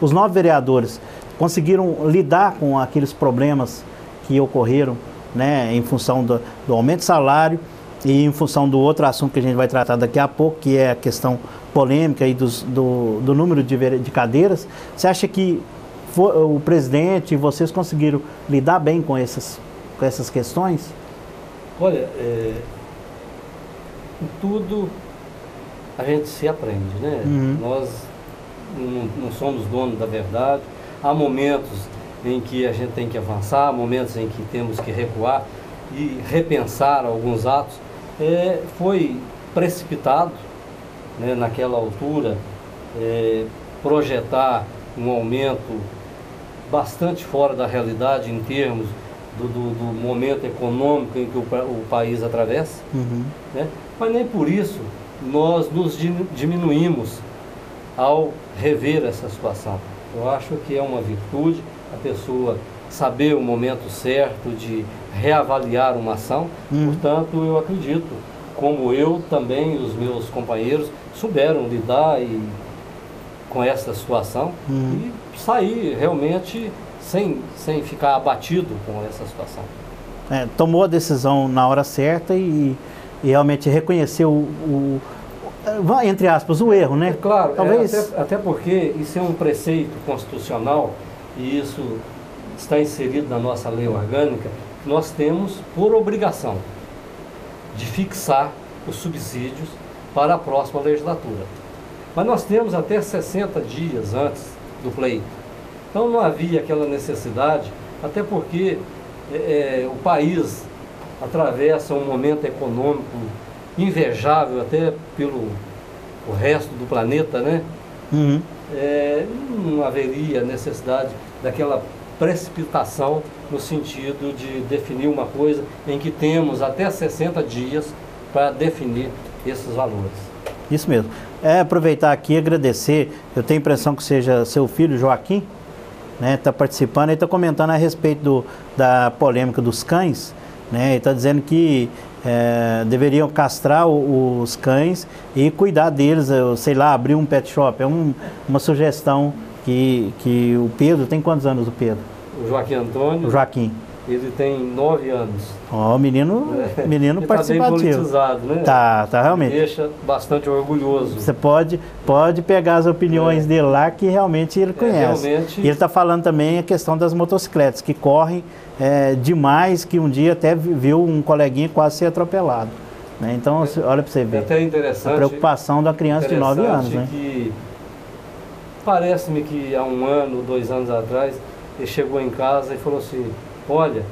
os 9 vereadores conseguiram lidar com aqueles problemas que ocorreram, né, em função do aumento de salário e em função do outro assunto que a gente vai tratar daqui a pouco, que é a questão polêmica aí do número de cadeiras. Você acha que o presidente e vocês conseguiram lidar bem com essas questões? Olha, em tudo a gente se aprende, né? Uhum. Nós não somos donos da verdade. Há momentos em que a gente tem que avançar, há momentos em que temos que recuar e repensar alguns atos. Foi precipitado, né, naquela altura, projetar um aumento bastante fora da realidade em termos do momento econômico em que o país atravessa, Uhum. né? Mas nem por isso nós nos diminuímos ao rever essa situação. Eu acho que é uma virtude a pessoa saber o momento certo de reavaliar uma ação. Portanto, eu acredito, como eu também, os meus companheiros, souberam lidar com essa situação e sair realmente sem ficar abatido com essa situação. Tomou a decisão na hora certa e realmente reconheceu entre aspas, o erro, né? Claro, talvez... até porque isso é um preceito constitucional e isso está inserido na nossa lei orgânica. Nós temos por obrigação de fixar os subsídios para a próxima legislatura. Mas nós temos até 60 dias antes do pleito. Então não havia aquela necessidade, até porque o país atravessa um momento econômico invejável até pelo o resto do planeta, né? Uhum. Não haveria necessidade daquela precipitação no sentido de definir uma coisa em que temos até 60 dias para definir esses valores. Isso mesmo. Aproveitar aqui e agradecer, eu tenho a impressão que seja seu filho Joaquim, né? Está participando e está comentando a respeito da polêmica dos cães, né? Ele está dizendo que deveriam castrar os cães e cuidar deles, sei lá, abrir um pet shop. É uma sugestão que o Pedro, tem quantos anos o Pedro? O Joaquim Antônio. O Joaquim. Ele tem 9 anos. Menino ele participativo. Tá bem politizado, né? Tá realmente. Me deixa bastante orgulhoso. Você pode pegar as opiniões dele lá, que realmente ele conhece. Realmente... E ele está falando também a questão das motocicletas, que correm demais, que um dia até viu um coleguinha quase ser atropelado. Né? Então, olha para você ver. É até interessante. A preocupação da criança de 9 anos. Né? Parece-me que há 1 ano, 2 anos atrás, ele chegou em casa e falou assim: olha,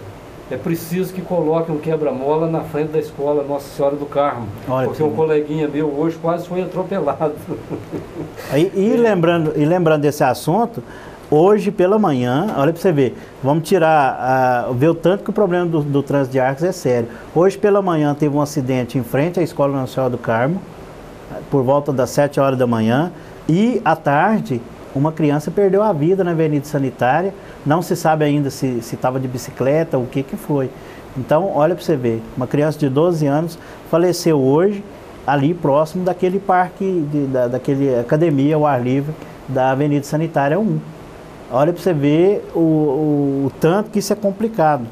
é preciso que coloque um quebra-mola na frente da escola Nossa Senhora do Carmo, porque um coleguinha meu hoje quase foi atropelado. E lembrando desse assunto, hoje pela manhã, olha para você ver, vamos ver o tanto que o problema do trânsito de Arcos é sério. Hoje pela manhã teve um acidente em frente à escola Nossa Senhora do Carmo, por volta das 7 horas da manhã, e à tarde uma criança perdeu a vida na Avenida Sanitária. Não se sabe ainda se estava de bicicleta, o que foi. Então, olha para você ver, uma criança de 12 anos faleceu hoje, ali próximo daquele parque, daquele academia ao ar livre da Avenida Sanitária 1. Olha para você ver o tanto que isso é complicado.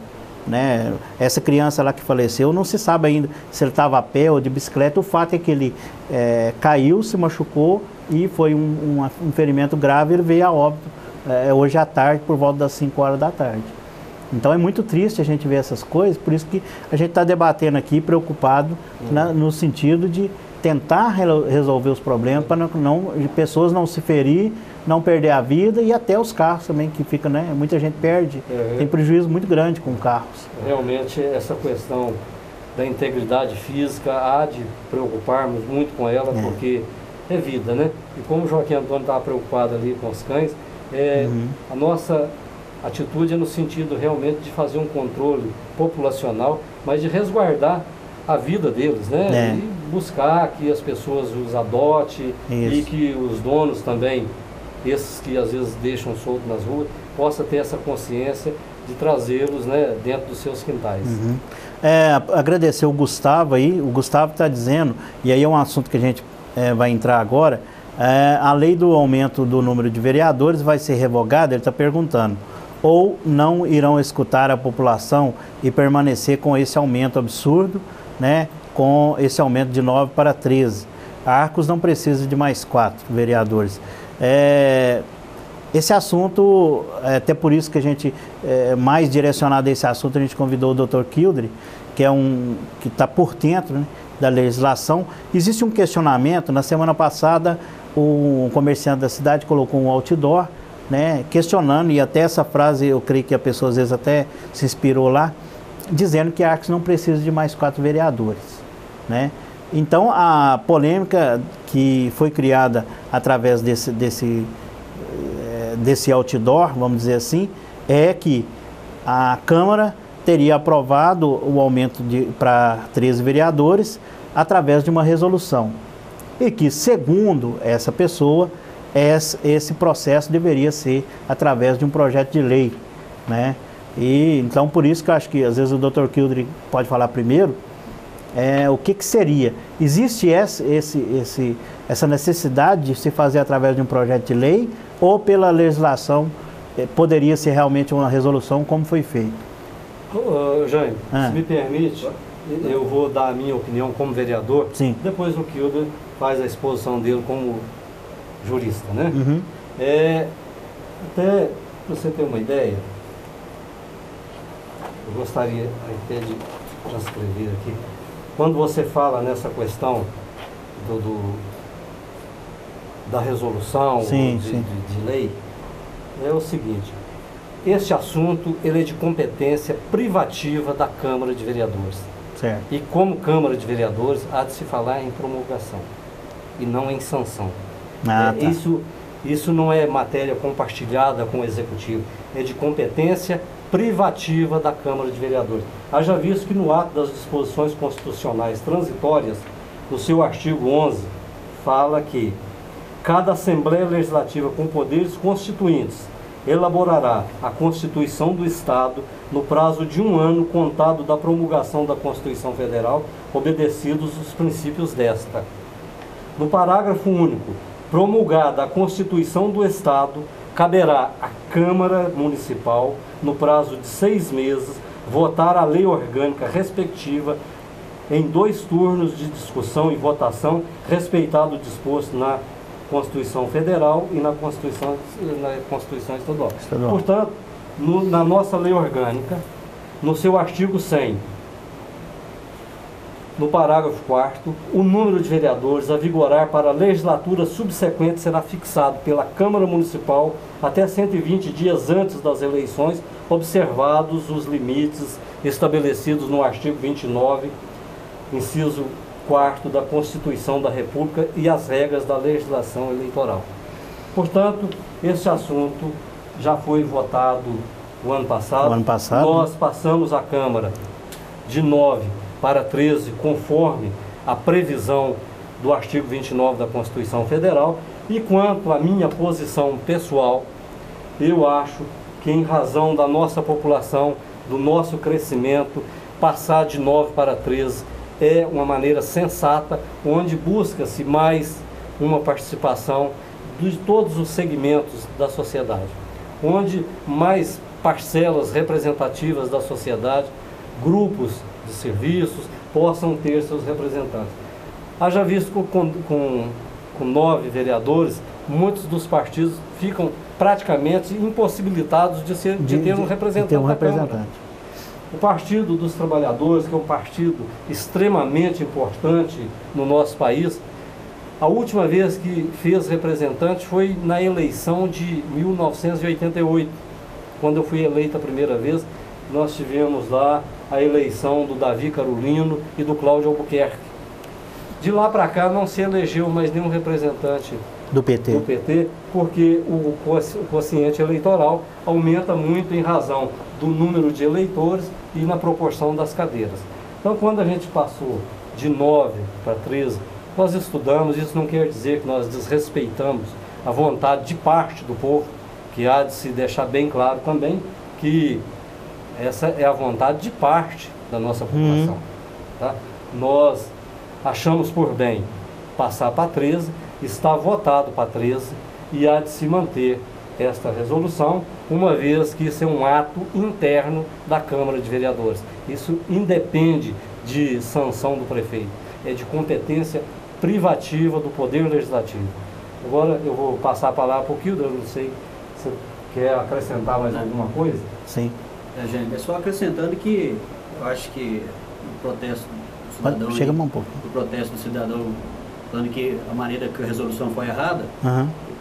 Né? Essa criança lá que faleceu, não se sabe ainda se ele estava a pé ou de bicicleta. O fato é que ele caiu, se machucou e foi um ferimento grave. Ele veio a óbito hoje à tarde, por volta das 5 horas da tarde. Então é muito triste a gente ver essas coisas, por isso que a gente está debatendo aqui, preocupado no sentido de tentar resolver os problemas para pessoas não se ferir, não perder a vida, e até os carros também, que fica, né? Muita gente perde, tem prejuízo muito grande com carros. Realmente essa questão da integridade física há de preocuparmos muito com ela, porque é vida, né? E como o Joaquim Antônio estava preocupado ali com os cães, a nossa atitude é no sentido realmente de fazer um controle populacional, mas de resguardar a vida deles, né? E buscar que as pessoas os adotem e que os donos também, esses que às vezes deixam solto nas ruas, possa ter essa consciência de trazê-los, né, dentro dos seus quintais. Agradecer o Gustavo aí. O Gustavo está dizendo, e aí é um assunto que a gente vai entrar agora, A lei do aumento do número de vereadores vai ser revogada, ele está perguntando, ou não irão escutar a população e permanecer com esse aumento absurdo, né, com esse aumento de 9 para 13. A Arcos não precisa de mais 4 vereadores. Esse assunto, até por isso que a gente, mais direcionado a esse assunto, a gente convidou o Dr. Kildre, que está por dentro, né, da legislação. Existe um questionamento, na semana passada, um comerciante da cidade colocou um outdoor, né, questionando, e até essa frase, eu creio que a pessoa às vezes até se inspirou lá, dizendo que a Arcos não precisa de mais 4 vereadores, né? Então, a polêmica que foi criada através desse outdoor, vamos dizer assim, é que a Câmara teria aprovado o aumento para 13 vereadores através de uma resolução. E que, segundo essa pessoa, esse processo deveria ser através de um projeto de lei, né? E, então, por isso que eu acho que, às vezes, o Dr. Kildre pode falar primeiro, o que seria. Existe essa necessidade de se fazer através de um projeto de lei ou pela legislação poderia ser realmente uma resolução como foi feito? Jaime, se me permite, eu vou dar a minha opinião como vereador. Sim. Depois o Kildre faz a exposição dele como jurista, né? Uhum. Até para você ter uma ideia, eu gostaria até de transcrever aqui. Quando você fala nessa questão da resolução de lei, é o seguinte: este assunto ele é de competência privativa da Câmara de Vereadores. Certo. E como Câmara de Vereadores, há de se falar em promulgação e não em sanção. Tá. Isso não é matéria compartilhada com o Executivo, é de competência privativa da Câmara de Vereadores. Haja visto que no ato das disposições constitucionais transitórias, no seu artigo 11, fala que cada Assembleia Legislativa com poderes constituintes elaborará a Constituição do Estado no prazo de 1 ano contado da promulgação da Constituição Federal, obedecidos os princípios desta. No parágrafo único, promulgada a Constituição do Estado, caberá à Câmara Municipal, no prazo de 6 meses, votar a lei orgânica respectiva em 2 turnos de discussão e votação, respeitado o disposto na Constituição Federal e na Constituição Estadual. Portanto, na nossa lei orgânica, no seu artigo 100, no parágrafo 4º, o número de vereadores a vigorar para a legislatura subsequente será fixado pela Câmara Municipal até 120 dias antes das eleições, observados os limites estabelecidos no artigo 29, inciso 4º da Constituição da República e as regras da legislação eleitoral. Portanto, esse assunto já foi votado o ano passado. Nós passamos a Câmara de 9 para 13, conforme a previsão do artigo 29 da Constituição Federal. E quanto à minha posição pessoal, eu acho que, em razão da nossa população, do nosso crescimento, passar de 9 para 13 é uma maneira sensata, onde busca-se mais uma participação de todos os segmentos da sociedade, onde mais parcelas representativas da sociedade, grupos de serviços, possam ter seus representantes. Haja visto com 9 vereadores, muitos dos partidos ficam praticamente impossibilitados de ter um representante da Câmara. O Partido dos Trabalhadores, que é um partido extremamente importante no nosso país, a última vez que fez representante foi na eleição de 1988, quando eu fui eleita a primeira vez. Nós tivemos lá a eleição do Davi Carolino e do Cláudio Albuquerque. De lá para cá não se elegeu mais nenhum representante do PT, porque o quociente eleitoral aumenta muito em razão do número de eleitores e na proporção das cadeiras. Então, quando a gente passou de 9 para 13, nós estudamos. Isso não quer dizer que nós desrespeitamos a vontade de parte do povo, que há de se deixar bem claro também que essa é a vontade de parte da nossa população. Tá? Nós achamos por bem passar para 13, está votado para 13 e há de se manter esta resolução, uma vez que isso é um ato interno da Câmara de Vereadores. Isso independe de sanção do prefeito, é de competência privativa do Poder Legislativo. Agora eu vou passar a palavra para o Kilder, eu não sei se você quer acrescentar mais alguma coisa. Sim. Gente, é só acrescentando que eu acho que o protesto do cidadão, chega um pouco. o protesto do cidadão falando que a maneira que a resolução foi errada,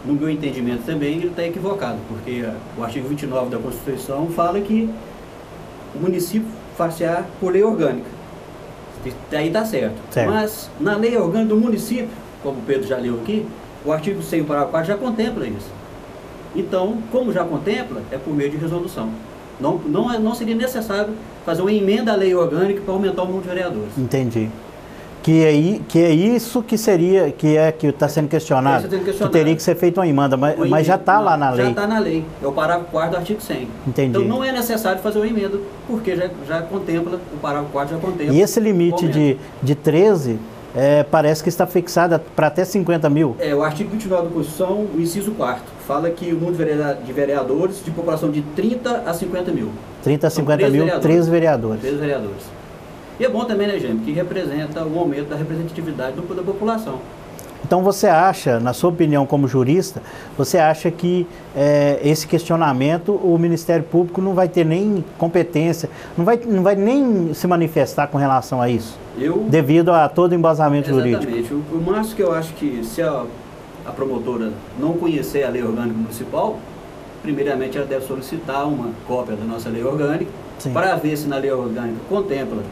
no meu entendimento também ele está equivocado, porque o artigo 29 da Constituição fala que o município far-se-á por lei orgânica. Daí está certo. Mas na lei orgânica do município, como o Pedro já leu aqui, o artigo 100, parágrafo 4 já contempla isso. Então, como já contempla, é por meio de resolução. Não seria necessário fazer uma emenda à lei orgânica para aumentar o número de vereadores. Entendi. Que é isso que seria, que está sendo questionado. Que teria que ser feita uma emenda, mas já está lá na lei. Já está na lei. É o parágrafo 4º do artigo 100. Entendi. Então não é necessário fazer uma emenda, porque já contempla, o parágrafo 4 já contempla. E esse limite de 13, parece que está fixado para até 50 mil. O artigo 29 da Constituição, o inciso 4º, fala que o número de vereadores de população de 30 a 50 mil. 30 a 50 mil, 3 vereadores. 3 vereadores. E é bom também, né, gente, que representa o aumento da representatividade da população. Então você acha, na sua opinião como jurista, você acha que esse questionamento o Ministério Público não vai ter nem competência, não vai nem se manifestar com relação a isso? Devido a todo o embasamento jurídico. Exatamente. O máximo que eu acho que se a promotora não conhecer a lei orgânica municipal, primeiramente ela deve solicitar uma cópia da nossa lei orgânica, para ver se na lei orgânica contempla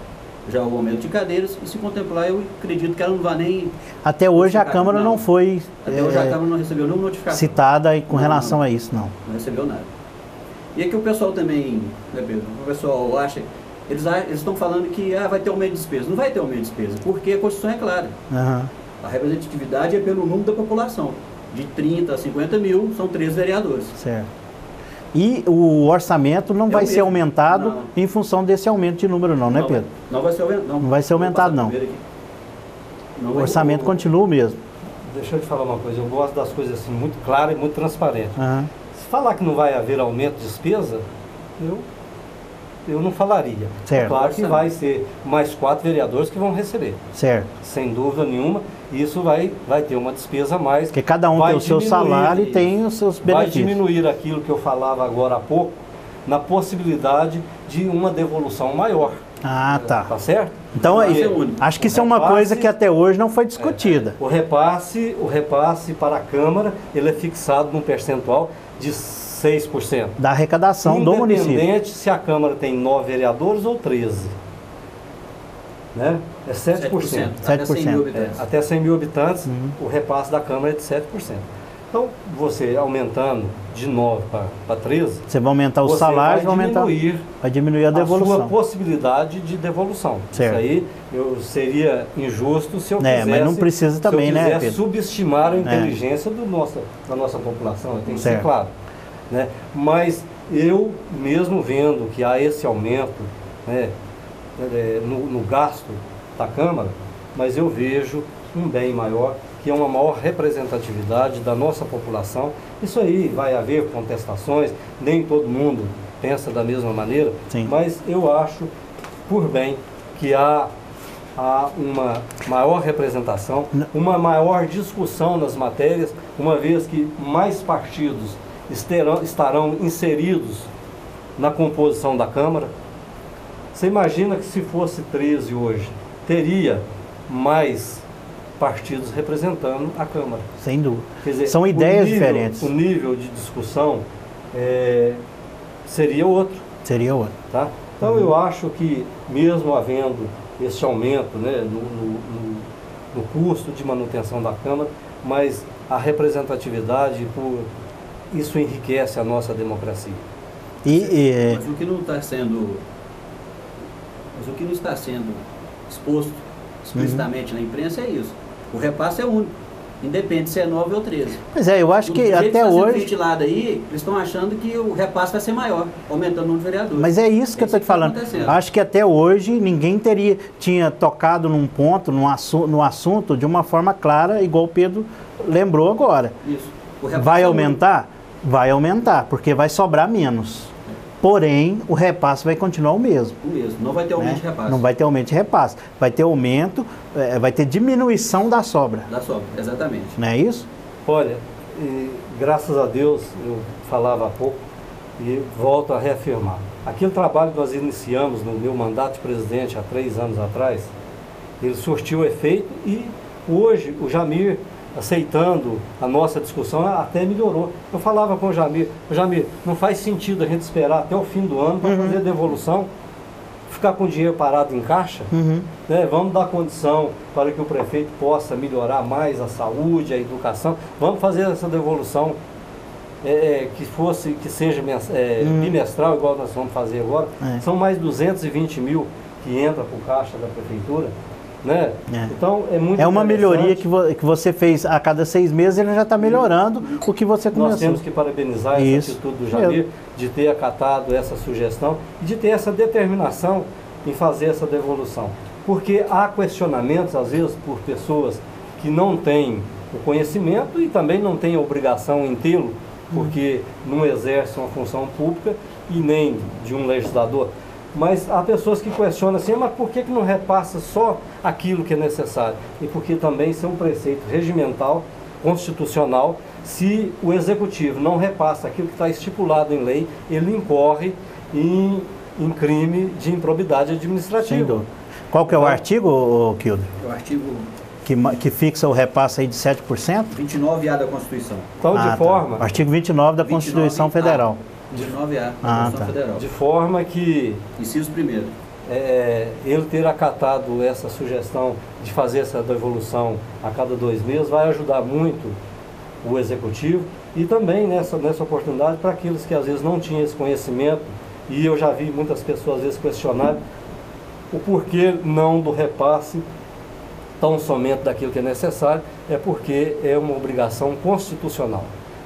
já o aumento de cadeiras, e se contemplar, eu acredito que ela não vai nem... Até hoje a Câmara não foi... Até hoje a Câmara não recebeu nenhuma notificação. Citada com relação a isso, não. Não recebeu nada. E é que o pessoal também, né, Pedro, o pessoal acha... Eles estão falando que vai ter aumento de despesa. Não vai ter aumento de despesa, porque a Constituição é clara. A representatividade é pelo número da população. De 30 a 50 mil, são 3 vereadores. Certo. E o orçamento não vai ser aumentado em função desse aumento de número, não, né, Pedro? Não vai ser aumentado, não. Não vai ser aumentado, não. O orçamento continua o mesmo. Deixa eu te falar uma coisa, eu gosto das coisas assim, muito claras e muito transparentes. Se falar que não vai haver aumento de despesa, eu não falaria. Certo. Claro que vai ser mais 4 vereadores que vão receber. Certo. Sem dúvida nenhuma, isso vai ter uma despesa a mais. Porque cada um tem o seu salário e tem os seus benefícios. Vai diminuir aquilo que eu falava agora há pouco, na possibilidade de uma devolução maior. Tá. Tá certo? Então, acho que isso é uma coisa que até hoje não foi discutida. O repasse para a Câmara, ele é fixado num percentual de 6%. Da arrecadação do município. Independente se a Câmara tem 9 vereadores ou 13. Né? É 7%. Até 100 mil habitantes, o repasse da Câmara é de 7%. Então, você aumentando de 9 para 13, você vai aumentar o salário, vai diminuir a devolução. A sua possibilidade de devolução. Certo. Isso aí seria injusto se eu quisesse, mas não precisa também, né, Pedro? Subestimar a inteligência da nossa população, tem que ser claro. Né? Mas eu, mesmo vendo que há esse aumento, né, no gasto da Câmara, mas eu vejo um bem maior, que é uma maior representatividade da nossa população. Isso aí vai haver contestações, nem todo mundo pensa da mesma maneira, mas eu acho, por bem, que há uma maior representação, uma maior discussão nas matérias, uma vez que mais partidos estarão inseridos na composição da Câmara. Você imagina que se fosse 13 hoje, teria mais partidos representando a Câmara. Sem dúvida. Quer dizer, são ideias diferentes. O nível de discussão seria outro. Seria outro. Tá? Então eu acho que, mesmo havendo esse aumento, né, no custo de manutenção da Câmara, mas a representatividade, isso enriquece a nossa democracia. Mas o que não está sendo exposto explicitamente na imprensa é isso. O repasse é único. Independe se é 9 ou 13. Pois é, eu acho que até hoje... ventilado aí, eles estão achando que o repasse vai ser maior, aumentando o número de vereadores. Mas é isso que eu estou te falando. Acho que até hoje ninguém tinha tocado num ponto, no assunto, de uma forma clara, igual o Pedro lembrou agora. Isso. Vai aumentar? Vai aumentar, porque vai sobrar menos. Porém, o repasse vai continuar o mesmo. O mesmo, não vai ter aumento de repasse. Não vai ter aumento de repasse. Vai ter aumento, vai ter diminuição da sobra. Da sobra, exatamente. Não é isso? Olha, graças a Deus, eu falava há pouco e volto a reafirmar. Aquele trabalho que nós iniciamos no meu mandato de presidente há 3 anos atrás, ele surtiu efeito e hoje o Jamir, aceitando a nossa discussão, até melhorou. Eu falava com o Jamir, não faz sentido a gente esperar até o fim do ano para fazer a devolução, ficar com o dinheiro parado em caixa, né? Vamos dar condição para que o prefeito possa melhorar mais a saúde, a educação, vamos fazer essa devolução que seja bimestral, igual nós vamos fazer agora. São mais 220 mil que entra para o caixa da prefeitura. Né? Então, é muito uma melhoria que você fez a cada 6 meses, ele já está melhorando o que você começou. Nós temos que parabenizar essa atitude do Jamir, de ter acatado essa sugestão e de ter essa determinação em fazer essa devolução. Porque há questionamentos, às vezes, por pessoas que não têm o conhecimento e também não têm a obrigação em tê-lo, porque não exercem uma função pública e nem de um legislador. Mas há pessoas que questionam assim, mas por que não repassa só aquilo que é necessário? E porque também isso é um preceito regimental, constitucional. Se o executivo não repassa aquilo que está estipulado em lei, ele incorre em crime de improbidade administrativa. Qual que é o artigo, Kilder? É o artigo... Que fixa o repasse aí de 7%? 29A da Constituição. Então, de forma... Artigo 29 da Constituição Federal. 29A da Constituição Federal. De forma que... Inciso 1º. Ele ter acatado essa sugestão de fazer essa devolução a cada 2 meses vai ajudar muito o Executivo e também nessa oportunidade para aqueles que às vezes não tinham esse conhecimento, e eu já vi muitas pessoas às vezes questionarem o porquê não do repasse tão somente daquilo que é necessário, é porque é uma obrigação constitucional.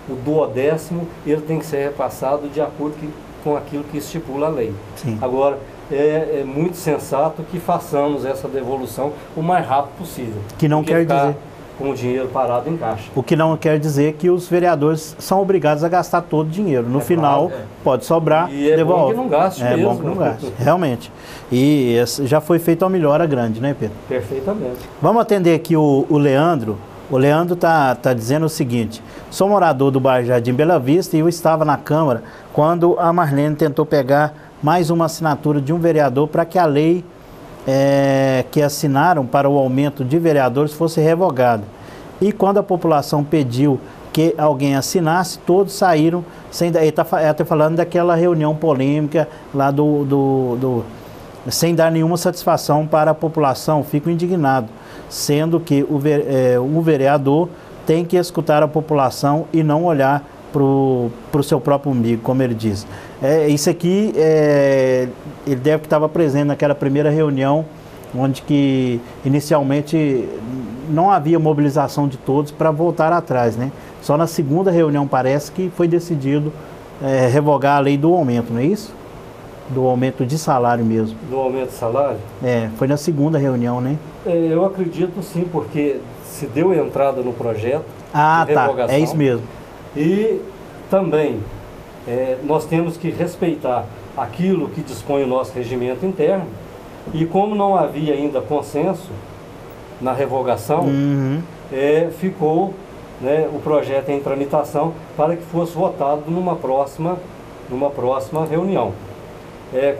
O 12º, ele tem que ser repassado de acordo com aquilo que estipula a lei. Sim. Agora, é muito sensato que façamos essa devolução o mais rápido possível. Que não quer dizer com o dinheiro parado em caixa. O que não quer dizer que os vereadores são obrigados a gastar todo o dinheiro. No final, claro, pode sobrar, e devolve. Bom que não gaste mesmo. É bom que não gaste, realmente. E já foi feita uma melhora grande, né, Pedro? Perfeitamente. Vamos atender aqui o Leandro. O Leandro tá dizendo o seguinte: sou morador do bairro Jardim Bela Vista e eu estava na Câmara quando a Marlene tentou pegar mais uma assinatura de um vereador para que a lei que assinaram para o aumento de vereadores fosse revogada. E quando a população pediu que alguém assinasse, todos saíram sem... Ele está falando daquela reunião polêmica lá sem dar nenhuma satisfação para a população. Fico indignado, sendo que o vereador tem que escutar a população e não olhar para o seu próprio umbigo, como ele diz. Isso aqui, ele deve que estava presente naquela primeira reunião, onde que inicialmente não havia mobilização de todos para voltar atrás, né? Só na segunda reunião parece que foi decidido revogar a lei do aumento, não é isso? Do aumento de salário mesmo. Do aumento de salário? Foi na segunda reunião, né? Eu acredito sim, porque se deu entrada no projeto de revogação. É isso mesmo. E também nós temos que respeitar aquilo que dispõe o nosso regimento interno, e como não havia ainda consenso na revogação, ficou o projeto em tramitação para que fosse votado numa próxima reunião.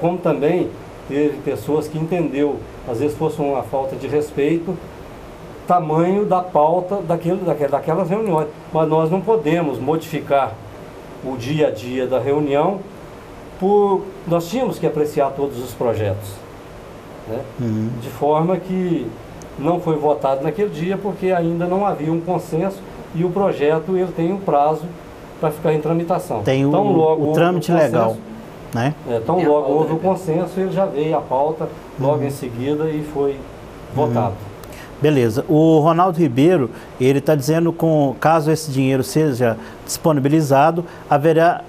Como também teve pessoas que entendeu, às vezes fosse uma falta de respeito, tamanho da pauta daquelas reuniões. Mas nós não podemos modificar o dia a dia da reunião, nós tínhamos que apreciar todos os projetos, né? De forma que não foi votado naquele dia, porque ainda não havia um consenso, e o projeto ele tem um prazo para ficar em tramitação. Tem o trâmite legal, né? Então logo houve o consenso, ele já veio a pauta logo em seguida e foi votado. Beleza. O Ronaldo Ribeiro, ele está dizendo que caso esse dinheiro seja disponibilizado, haverá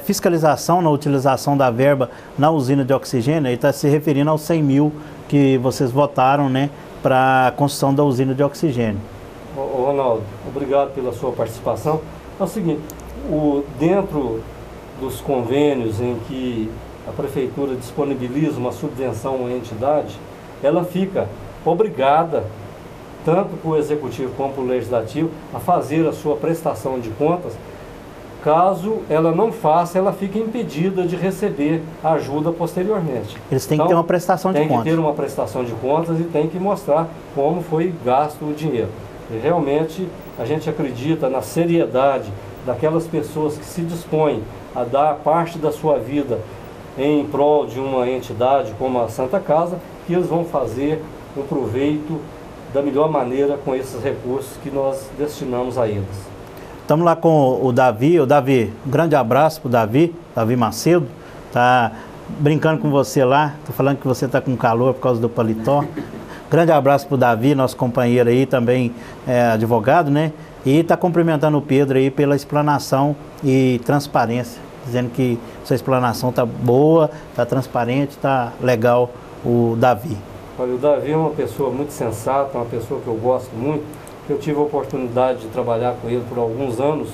fiscalização na utilização da verba na usina de oxigênio. Ele está se referindo aos 100 mil que vocês votaram, né, para a construção da usina de oxigênio. Ronaldo, obrigado pela sua participação. É o seguinte, dentro dos convênios em que a prefeitura disponibiliza uma subvenção a uma entidade, ela fica obrigada, tanto para o executivo como para o legislativo, a fazer a sua prestação de contas. Caso ela não faça, ela fica impedida de receber ajuda posteriormente. Eles têm que ter uma prestação de contas. Tem que ter uma prestação de contas e tem que mostrar como foi gasto o dinheiro. E realmente a gente acredita na seriedade daquelas pessoas que se dispõem a dar parte da sua vida em prol de uma entidade como a Santa Casa, que eles vão fazer um proveito da melhor maneira com esses recursos que nós destinamos a eles. Estamos lá com o Davi. O Davi, um grande abraço para o Davi Macedo. Está brincando com você lá, está falando que você está com calor por causa do paletó. Grande abraço para o Davi, nosso companheiro aí, também advogado, né? E está cumprimentando o Pedro aí pela explanação e transparência, dizendo que sua explanação está boa, está transparente, está legal, o Davi. Olha, o Davi é uma pessoa muito sensata, uma pessoa que eu gosto muito. Eu tive a oportunidade de trabalhar com ele por alguns anos,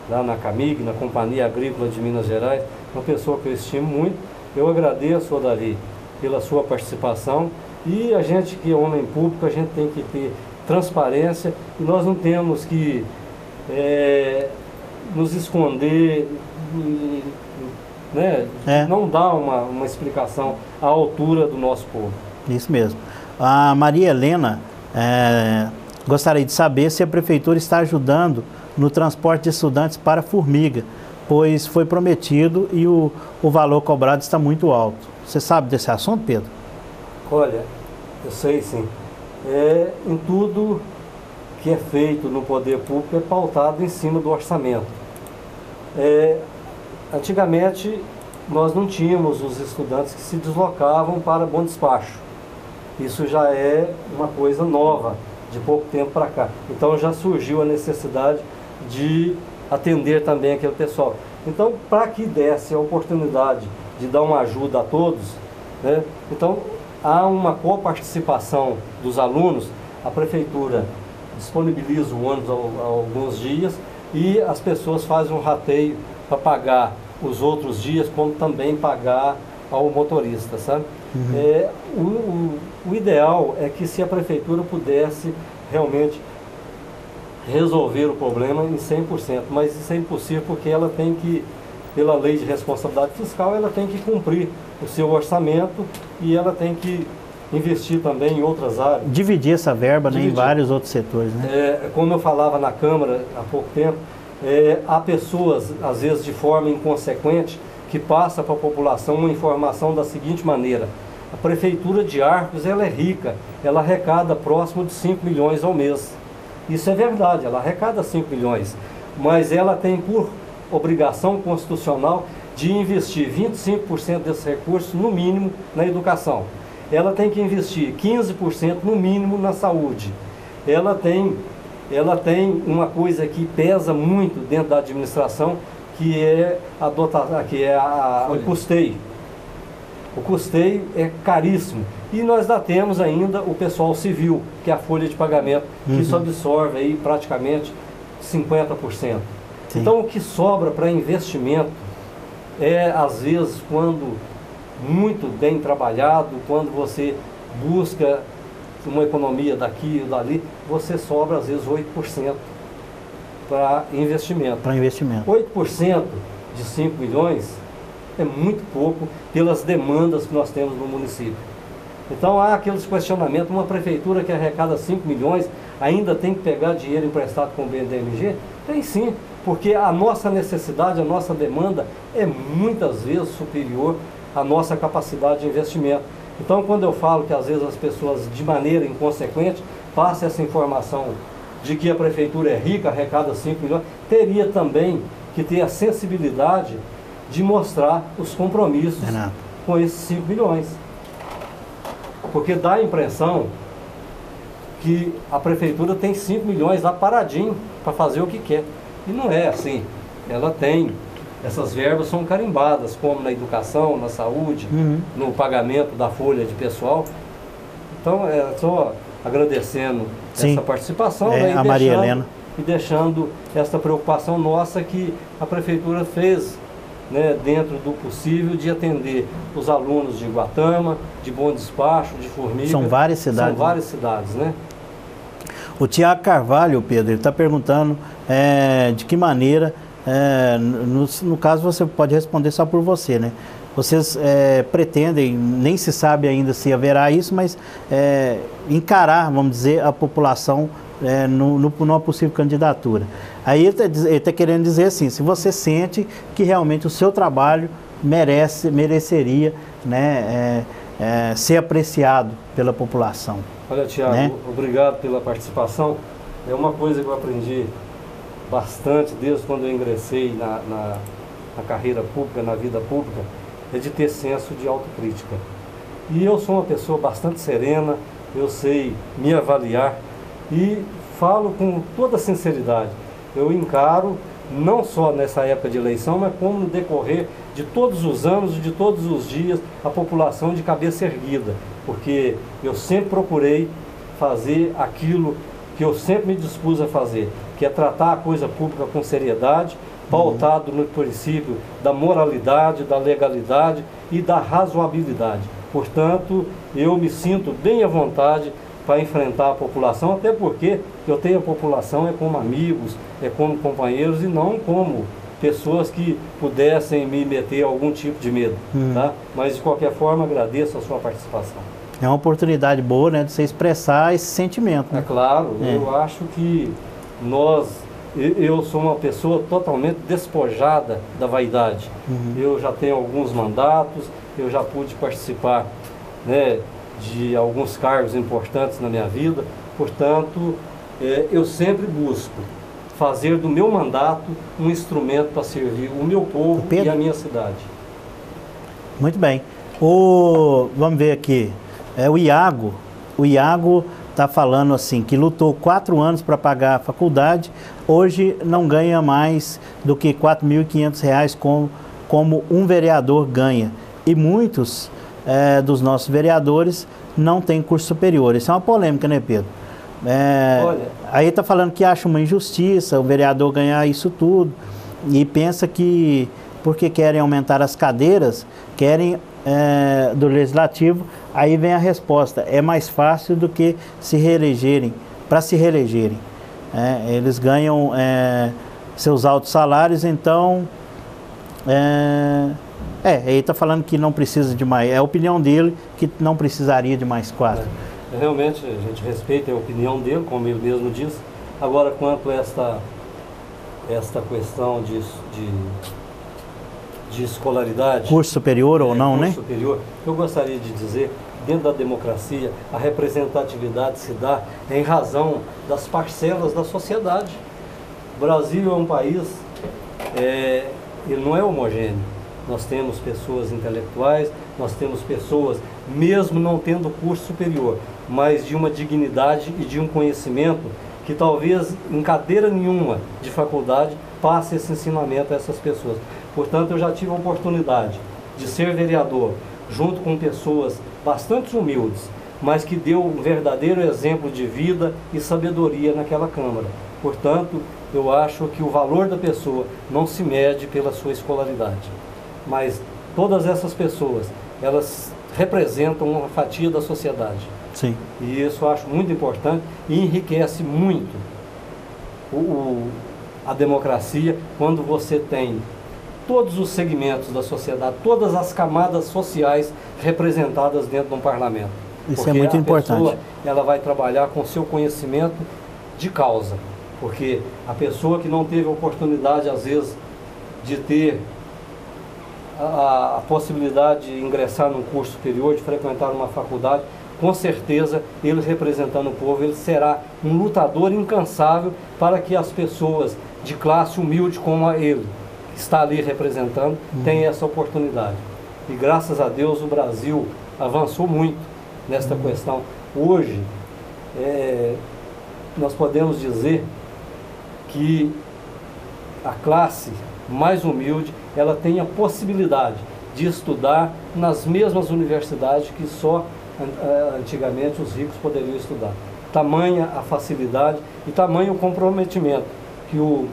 lá na CAMIG, na Companhia Agrícola de Minas Gerais, uma pessoa que eu estimo muito. Eu agradeço ao Davi pela sua participação, e a gente que é homem público, a gente tem que ter transparência, e nós não temos que nos esconder, né? Não dar uma explicação à altura do nosso povo. Isso mesmo. A Maria Helena gostaria de saber se a Prefeitura está ajudando no transporte de estudantes para Formiga, pois foi prometido e o valor cobrado está muito alto. Você sabe desse assunto, Pedro? Olha, eu sei sim. Em tudo que é feito no poder público é pautado em cima do orçamento. Antigamente, nós não tínhamos os estudantes que se deslocavam para Bom Despacho. Isso já é uma coisa nova, de pouco tempo para cá. Então já surgiu a necessidade de atender também aquele pessoal. Então, para que desse a oportunidade de dar uma ajuda a todos, né? Então há uma coparticipação dos alunos. A prefeitura disponibiliza o ônibus há alguns dias e as pessoas fazem um rateio para pagar os outros dias, como também pagar ao motorista, sabe? O ideal é que se a prefeitura pudesse realmente resolver o problema em 100%, mas isso é impossível porque ela tem que, pela lei de responsabilidade fiscal, ela tem que cumprir o seu orçamento e ela tem que investir também em outras áreas. Dividir essa verba, né, em vários outros setores, né? Como eu falava na Câmara há pouco tempo, há pessoas, às vezes de forma inconsequente, que passa para a população uma informação da seguinte maneira: a Prefeitura de Arcos, ela é rica, ela arrecada próximo de 5 milhões ao mês. Isso é verdade, ela arrecada 5 milhões, mas ela tem por obrigação constitucional de investir 25% desses recursos, no mínimo, na educação. Ela tem que investir 15% no mínimo na saúde. Ela tem uma coisa que pesa muito dentro da administração, que é o custeio. O custeio é caríssimo. E nós ainda temos ainda o pessoal civil, que é a folha de pagamento, que isso absorve aí praticamente 50%. Sim. Então o que sobra para investimento às vezes, quando muito bem trabalhado, quando você busca uma economia daqui e dali, você sobra às vezes 8% para investimento. 8% de 5 milhões é muito pouco pelas demandas que nós temos no município. Então há aqueles questionamentos: uma prefeitura que arrecada 5 milhões ainda tem que pegar dinheiro emprestado com o BNDMG? Tem sim, porque a nossa necessidade, a nossa demanda é muitas vezes superior à nossa capacidade de investimento. Então, quando eu falo que às vezes as pessoas, de maneira inconsequente, passam essa informação de que a prefeitura é rica, arrecada 5 milhões, teria também que ter a sensibilidade de mostrar os compromissos com esses 5 milhões. Porque dá a impressão que a prefeitura tem 5 milhões lá paradinho para fazer o que quer. E não é assim. Ela tem. Essas verbas são carimbadas, como na educação, na saúde, no pagamento da folha de pessoal. Então, só agradecendo essa participação, né, a Maria Helena. E deixando essa preocupação nossa que a prefeitura fez, né, dentro do possível, de atender os alunos de Guatama, de Bom Despacho, de Formiga. São várias cidades. São várias cidades, né? O Tiago Carvalho, Pedro, ele está perguntando de que maneira, no caso você pode responder só por você, né? Vocês pretendem, nem se sabe ainda se haverá isso, mas encarar, vamos dizer, a população numa possível candidatura. Aí ele está querendo dizer assim, se você sente que realmente o seu trabalho mereceria, né, ser apreciado pela população. Olha, Tiago, né? Obrigado pela participação. É uma coisa que eu aprendi bastante desde quando eu ingressei na carreira pública, na vida pública, é de ter senso de autocrítica. E eu sou uma pessoa bastante serena, eu sei me avaliar e falo com toda sinceridade. Eu encaro, não só nessa época de eleição, mas como no decorrer de todos os anos e de todos os dias, a população de cabeça erguida. Porque eu sempre procurei fazer aquilo que eu sempre me dispus a fazer, que é tratar a coisa pública com seriedade, pautado no princípio da moralidade, da legalidade e da razoabilidade. Portanto, eu me sinto bem à vontade para enfrentar a população, até porque eu tenho a população como amigos, como companheiros e não como pessoas que pudessem me meter algum tipo de medo. Tá? Mas, de qualquer forma, agradeço a sua participação. É uma oportunidade boa, né, de você expressar esse sentimento. Né? É claro, eu acho que eu sou uma pessoa totalmente despojada da vaidade. Eu já tenho alguns mandatos, eu já pude participar, né, de alguns cargos importantes na minha vida, portanto, eu sempre busco fazer do meu mandato um instrumento para servir o meu povo e a minha cidade. Muito bem. Vamos ver aqui. O Iago está falando assim, que lutou 4 anos para pagar a faculdade, hoje não ganha mais do que R$ 4.500 como um vereador ganha. E muitos dos nossos vereadores não têm curso superior. Isso é uma polêmica, né, Pedro? Aí está falando que acha uma injustiça o vereador ganhar isso tudo e pensa que porque querem aumentar as cadeiras, querem do Legislativo, aí vem a resposta, é mais fácil do que se reelegerem, para se reelegerem. Eles ganham seus altos salários, então ele está falando que não precisa de mais, é a opinião dele que não precisaria de mais 4. Realmente a gente respeita a opinião dele, como ele mesmo disse. Agora, quanto a esta questão de escolaridade, curso superior ou não, né? Superior, eu gostaria de dizer, dentro da democracia, a representatividade se dá em razão das parcelas da sociedade. O Brasil é um país, ele não é homogêneo. Nós temos pessoas intelectuais, nós temos pessoas, mesmo não tendo curso superior, mas de uma dignidade e de um conhecimento que talvez em cadeira nenhuma de faculdade passe esse ensinamento a essas pessoas. Portanto, eu já tive a oportunidade de ser vereador junto com pessoas bastante humildes, mas que deu um verdadeiro exemplo de vida e sabedoria naquela Câmara. Portanto, eu acho que o valor da pessoa não se mede pela sua escolaridade. Mas todas essas pessoas, elas representam uma fatia da sociedade. Sim. E isso eu acho muito importante e enriquece muito a democracia quando você tem todos os segmentos da sociedade, todas as camadas sociais representadas dentro de um parlamento. Isso porque é muito importante. Pessoa, ela vai trabalhar com seu conhecimento de causa, porque a pessoa que não teve oportunidade, às vezes, de ter a possibilidade de ingressar num curso superior, de frequentar uma faculdade, com certeza, ele representando o povo, ele será um lutador incansável para que as pessoas de classe humilde como ele, que está ali representando, tenham essa oportunidade. E graças a Deus o Brasil avançou muito nesta questão. Hoje, nós podemos dizer que a classe mais humilde, ela tem a possibilidade de estudar nas mesmas universidades que só antigamente os ricos poderiam estudar. Tamanha a facilidade e tamanho o comprometimento que o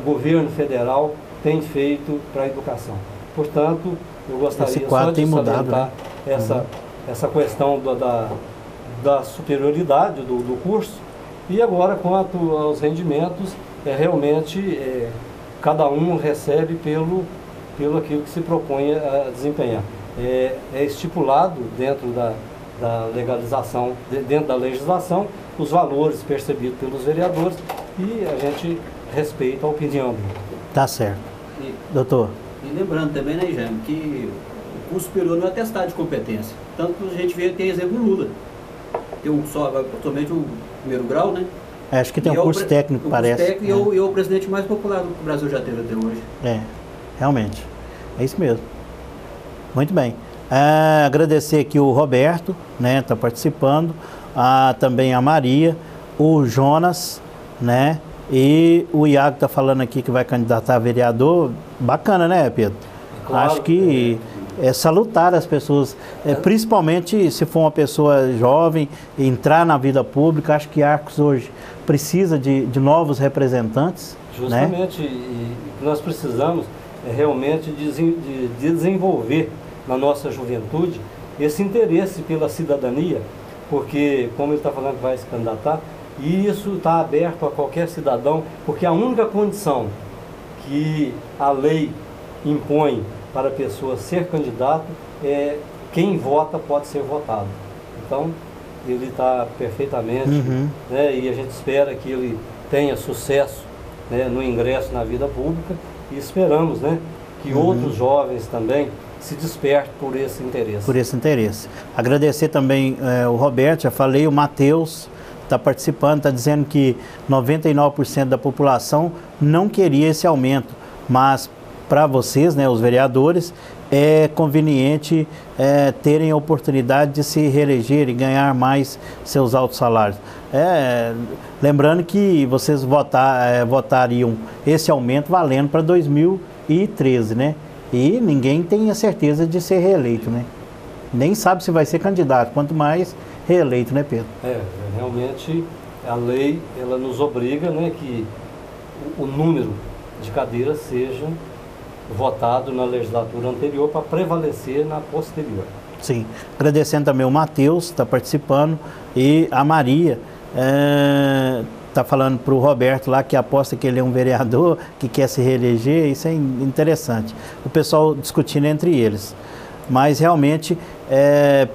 governo federal tem feito para a educação. Portanto, eu gostaria só de salientar essa questão da superioridade do curso. E agora, quanto aos rendimentos, realmente cada um recebe pelo aquilo que se propõe a desempenhar. É estipulado dentro da legalização, dentro da legislação, os valores percebidos pelos vereadores e a gente respeita a opinião dele. Tá certo. Doutor? E lembrando também, né, Jaime, que o curso superior não é atestado de competência. Tanto que a gente vê, tem exemplo Lula. Tem atualmente o primeiro grau, né? Acho que tem um curso técnico, parece. Técnico, e é o presidente mais popular que o Brasil já teve até hoje. Realmente. É isso mesmo. Muito bem. Agradecer aqui o Roberto, né? Está participando. Também a Maria, o Jonas, né? E o Iago está falando aqui que vai candidatar a vereador. Bacana, né, Pedro? Claro, acho que é salutar as pessoas, principalmente se for uma pessoa jovem, entrar na vida pública. Acho que Arcos hoje precisa de novos representantes. Justamente, né? E nós precisamos realmente de desenvolver na nossa juventude esse interesse pela cidadania, porque, como ele está falando que vai se candidatar, e isso está aberto a qualquer cidadão, porque a única condição que a lei impõe para a pessoa ser candidato é quem vota pode ser votado. Então, ele está perfeitamente, né, e a gente espera que ele tenha sucesso, né, no ingresso na vida pública e esperamos, né, que outros jovens também se despertem por esse interesse. Por esse interesse. Agradecer também o Roberto, já falei, o Matheus está participando, está dizendo que 99% da população não queria esse aumento, mas para vocês, né, os vereadores, é conveniente terem a oportunidade de se reeleger e ganhar mais seus altos salários. Lembrando que vocês votariam esse aumento valendo para 2013, né? E ninguém tem a certeza de ser reeleito, né? Nem sabe se vai ser candidato, quanto mais reeleito, né, Pedro? Realmente a lei, ela nos obriga, né, que o número de cadeiras seja votado na legislatura anterior para prevalecer na posterior. Sim. Agradecendo também o Matheus, está participando, e a Maria está falando para o Roberto lá que aposta que ele é um vereador, que quer se reeleger. Isso é interessante. O pessoal discutindo entre eles. Mas realmente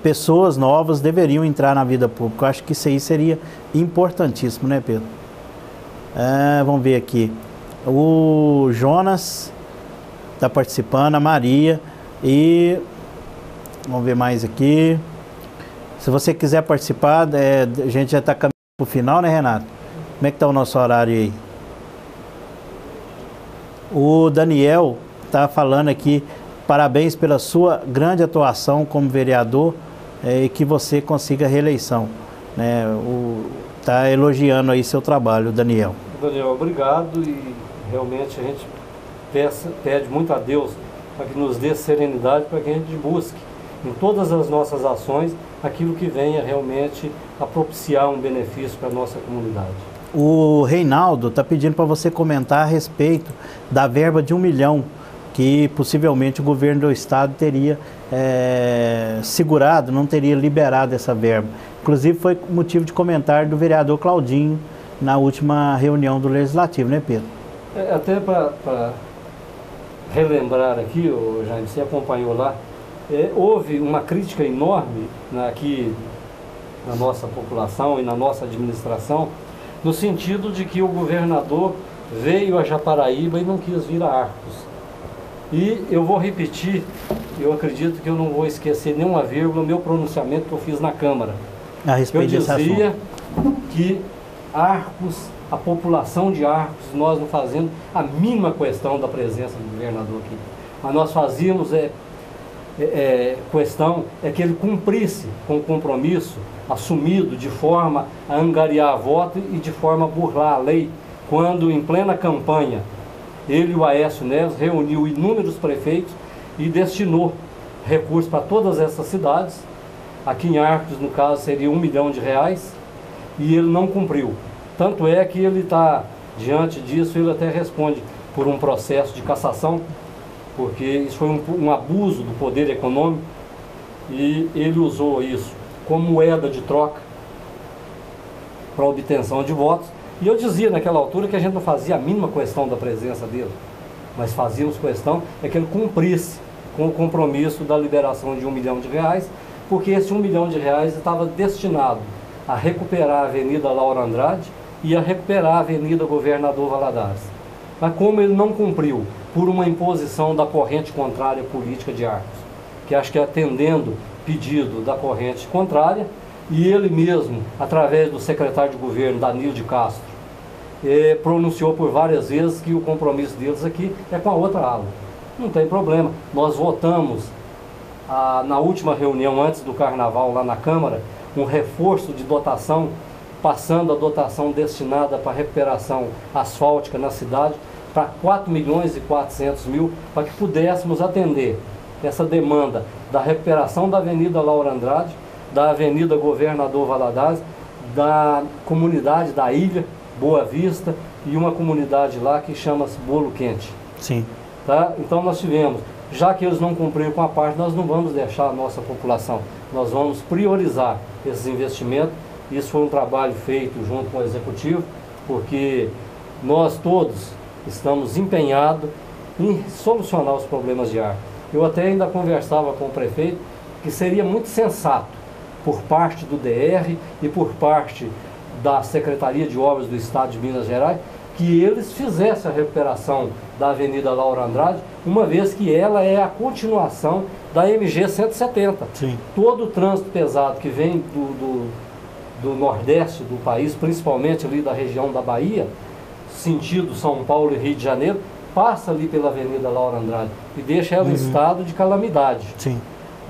pessoas novas deveriam entrar na vida pública. Eu acho que isso aí seria importantíssimo, né, Pedro? Vamos ver aqui. O Jonas está participando, a Maria, e vamos ver mais aqui. Se você quiser participar, a gente já está caminhando para o final, né, Renato? Como é que está o nosso horário aí? O Daniel está falando aqui, parabéns pela sua grande atuação como vereador e que você consiga a reeleição. Está elogiando aí seu trabalho, Daniel. Daniel, obrigado, e realmente a gente pede muito a Deus para que nos dê serenidade, para que a gente busque em todas as nossas ações aquilo que venha realmente a propiciar um benefício para a nossa comunidade. O Reinaldo está pedindo para você comentar a respeito da verba de 1 milhão que possivelmente o governo do estado teria segurado, não teria liberado essa verba. Inclusive foi motivo de comentário do vereador Claudinho na última reunião do Legislativo, né, Pedro? Até para relembrar aqui, Jaime, você acompanhou lá, houve uma crítica enorme aqui na nossa população e na nossa administração, no sentido de que o governador veio a Japaraíba e não quis vir a Arcos. E eu vou repetir, eu acredito que eu não vou esquecer nenhuma vírgula, o meu pronunciamento que eu fiz na Câmara. A respeito desse assunto. Eu dizia que Arcos, a população de Arcos, nós não fazendo a mínima questão da presença do governador aqui. Mas nós fazíamos questão é que ele cumprisse com o compromisso assumido de forma a angariar voto e de forma a burlar a lei, quando em plena campanha ele e o Aécio Neves reuniu inúmeros prefeitos e destinou recursos para todas essas cidades. Aqui em Arcos, no caso, seria R$1 milhão, e ele não cumpriu. Tanto é que ele está, diante disso, ele até responde por um processo de cassação, porque isso foi um abuso do poder econômico, e ele usou isso como moeda de troca para obtenção de votos. E eu dizia naquela altura que a gente não fazia a mínima questão da presença dele, mas fazíamos questão é que ele cumprisse com o compromisso da liberação de R$1 milhão, porque esse R$1 milhão estava destinado a recuperar a Avenida Laura Andrade e a recuperar a Avenida Governador Valadares. Mas como ele não cumpriu, por uma imposição da corrente contrária política de Arcos, que acho que atendendo pedido da corrente contrária, e ele mesmo, através do secretário de governo, Danilo de Castro, pronunciou por várias vezes que o compromisso deles aqui é com a outra ala. Não tem problema. Nós votamos, na última reunião antes do Carnaval lá na Câmara, um reforço de dotação, passando a dotação destinada para recuperação asfáltica na cidade para R$4.400.000, para que pudéssemos atender essa demanda da recuperação da Avenida Laura Andrade, da Avenida Governador Valadares, da comunidade da Ilha Boa Vista e uma comunidade lá que chama-se Bolo Quente. Sim. Tá? Então nós tivemos, já que eles não cumpriram com a parte, nós não vamos deixar a nossa população, nós vamos priorizar esses investimentos. Isso foi um trabalho feito junto com o Executivo, porque nós todos estamos empenhados em solucionar os problemas de Arcos. Eu até ainda conversava com o prefeito que seria muito sensato, por parte do DR e por parte da Secretaria de Obras do Estado de Minas Gerais, que eles fizessem a recuperação da Avenida Laura Andrade, uma vez que ela é a continuação da MG 170. Sim. Todo o trânsito pesado que vem do nordeste do país, principalmente ali da região da Bahia, sentido São Paulo e Rio de Janeiro, passa ali pela Avenida Laura Andrade e deixa ela em estado de calamidade. Sim.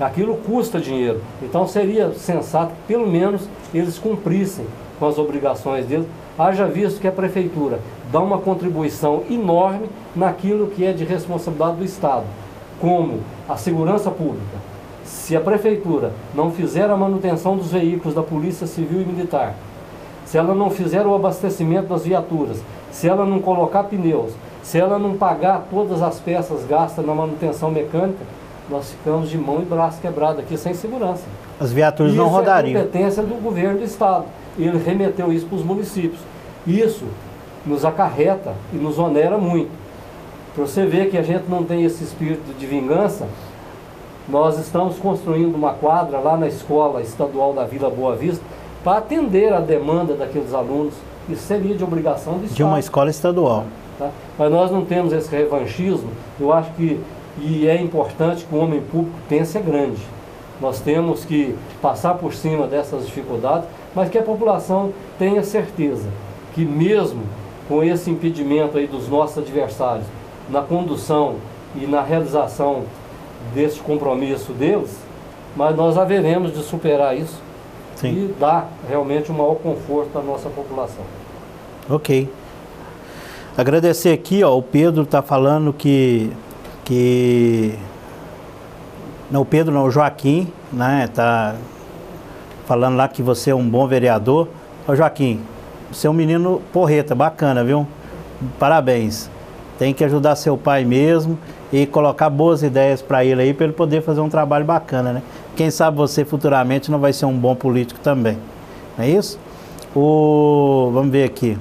Aquilo custa dinheiro. Então seria sensato que pelo menos eles cumprissem com as obrigações deles, haja visto que a Prefeitura dá uma contribuição enorme naquilo que é de responsabilidade do Estado, como a segurança pública. Se a Prefeitura não fizer a manutenção dos veículos da Polícia Civil e Militar, se ela não fizer o abastecimento das viaturas, se ela não colocar pneus, se ela não pagar todas as peças gastas na manutenção mecânica, nós ficamos de mão e braço quebrado aqui sem segurança. As viaturas não rodariam. Isso é competência do governo do Estado. Ele remeteu isso para os municípios. Isso nos acarreta e nos onera muito. Para você ver que a gente não tem esse espírito de vingança, nós estamos construindo uma quadra lá na Escola Estadual da Vila Boa Vista para atender a demanda daqueles alunos. Isso seria de obrigação do Estado. De uma escola estadual. Tá? Mas nós não temos esse revanchismo. Eu acho que é importante que o homem público pense grande. Nós temos que passar por cima dessas dificuldades, mas que a população tenha certeza que mesmo com esse impedimento aí dos nossos adversários na condução e na realização desse compromisso deles, mas nós haveremos de superar isso. Sim. E dar realmente um maior conforto à nossa população. Ok. Agradecer aqui, ó, o Pedro está falando não, o Pedro não, o Joaquim, né, tá falando lá que você é um bom vereador. Ô Joaquim, você é um menino porreta, bacana, viu? Parabéns. Tem que ajudar seu pai mesmo e colocar boas ideias para ele aí, para ele poder fazer um trabalho bacana, né? Quem sabe você futuramente não vai ser um bom político também. Não é isso? Vamos ver aqui.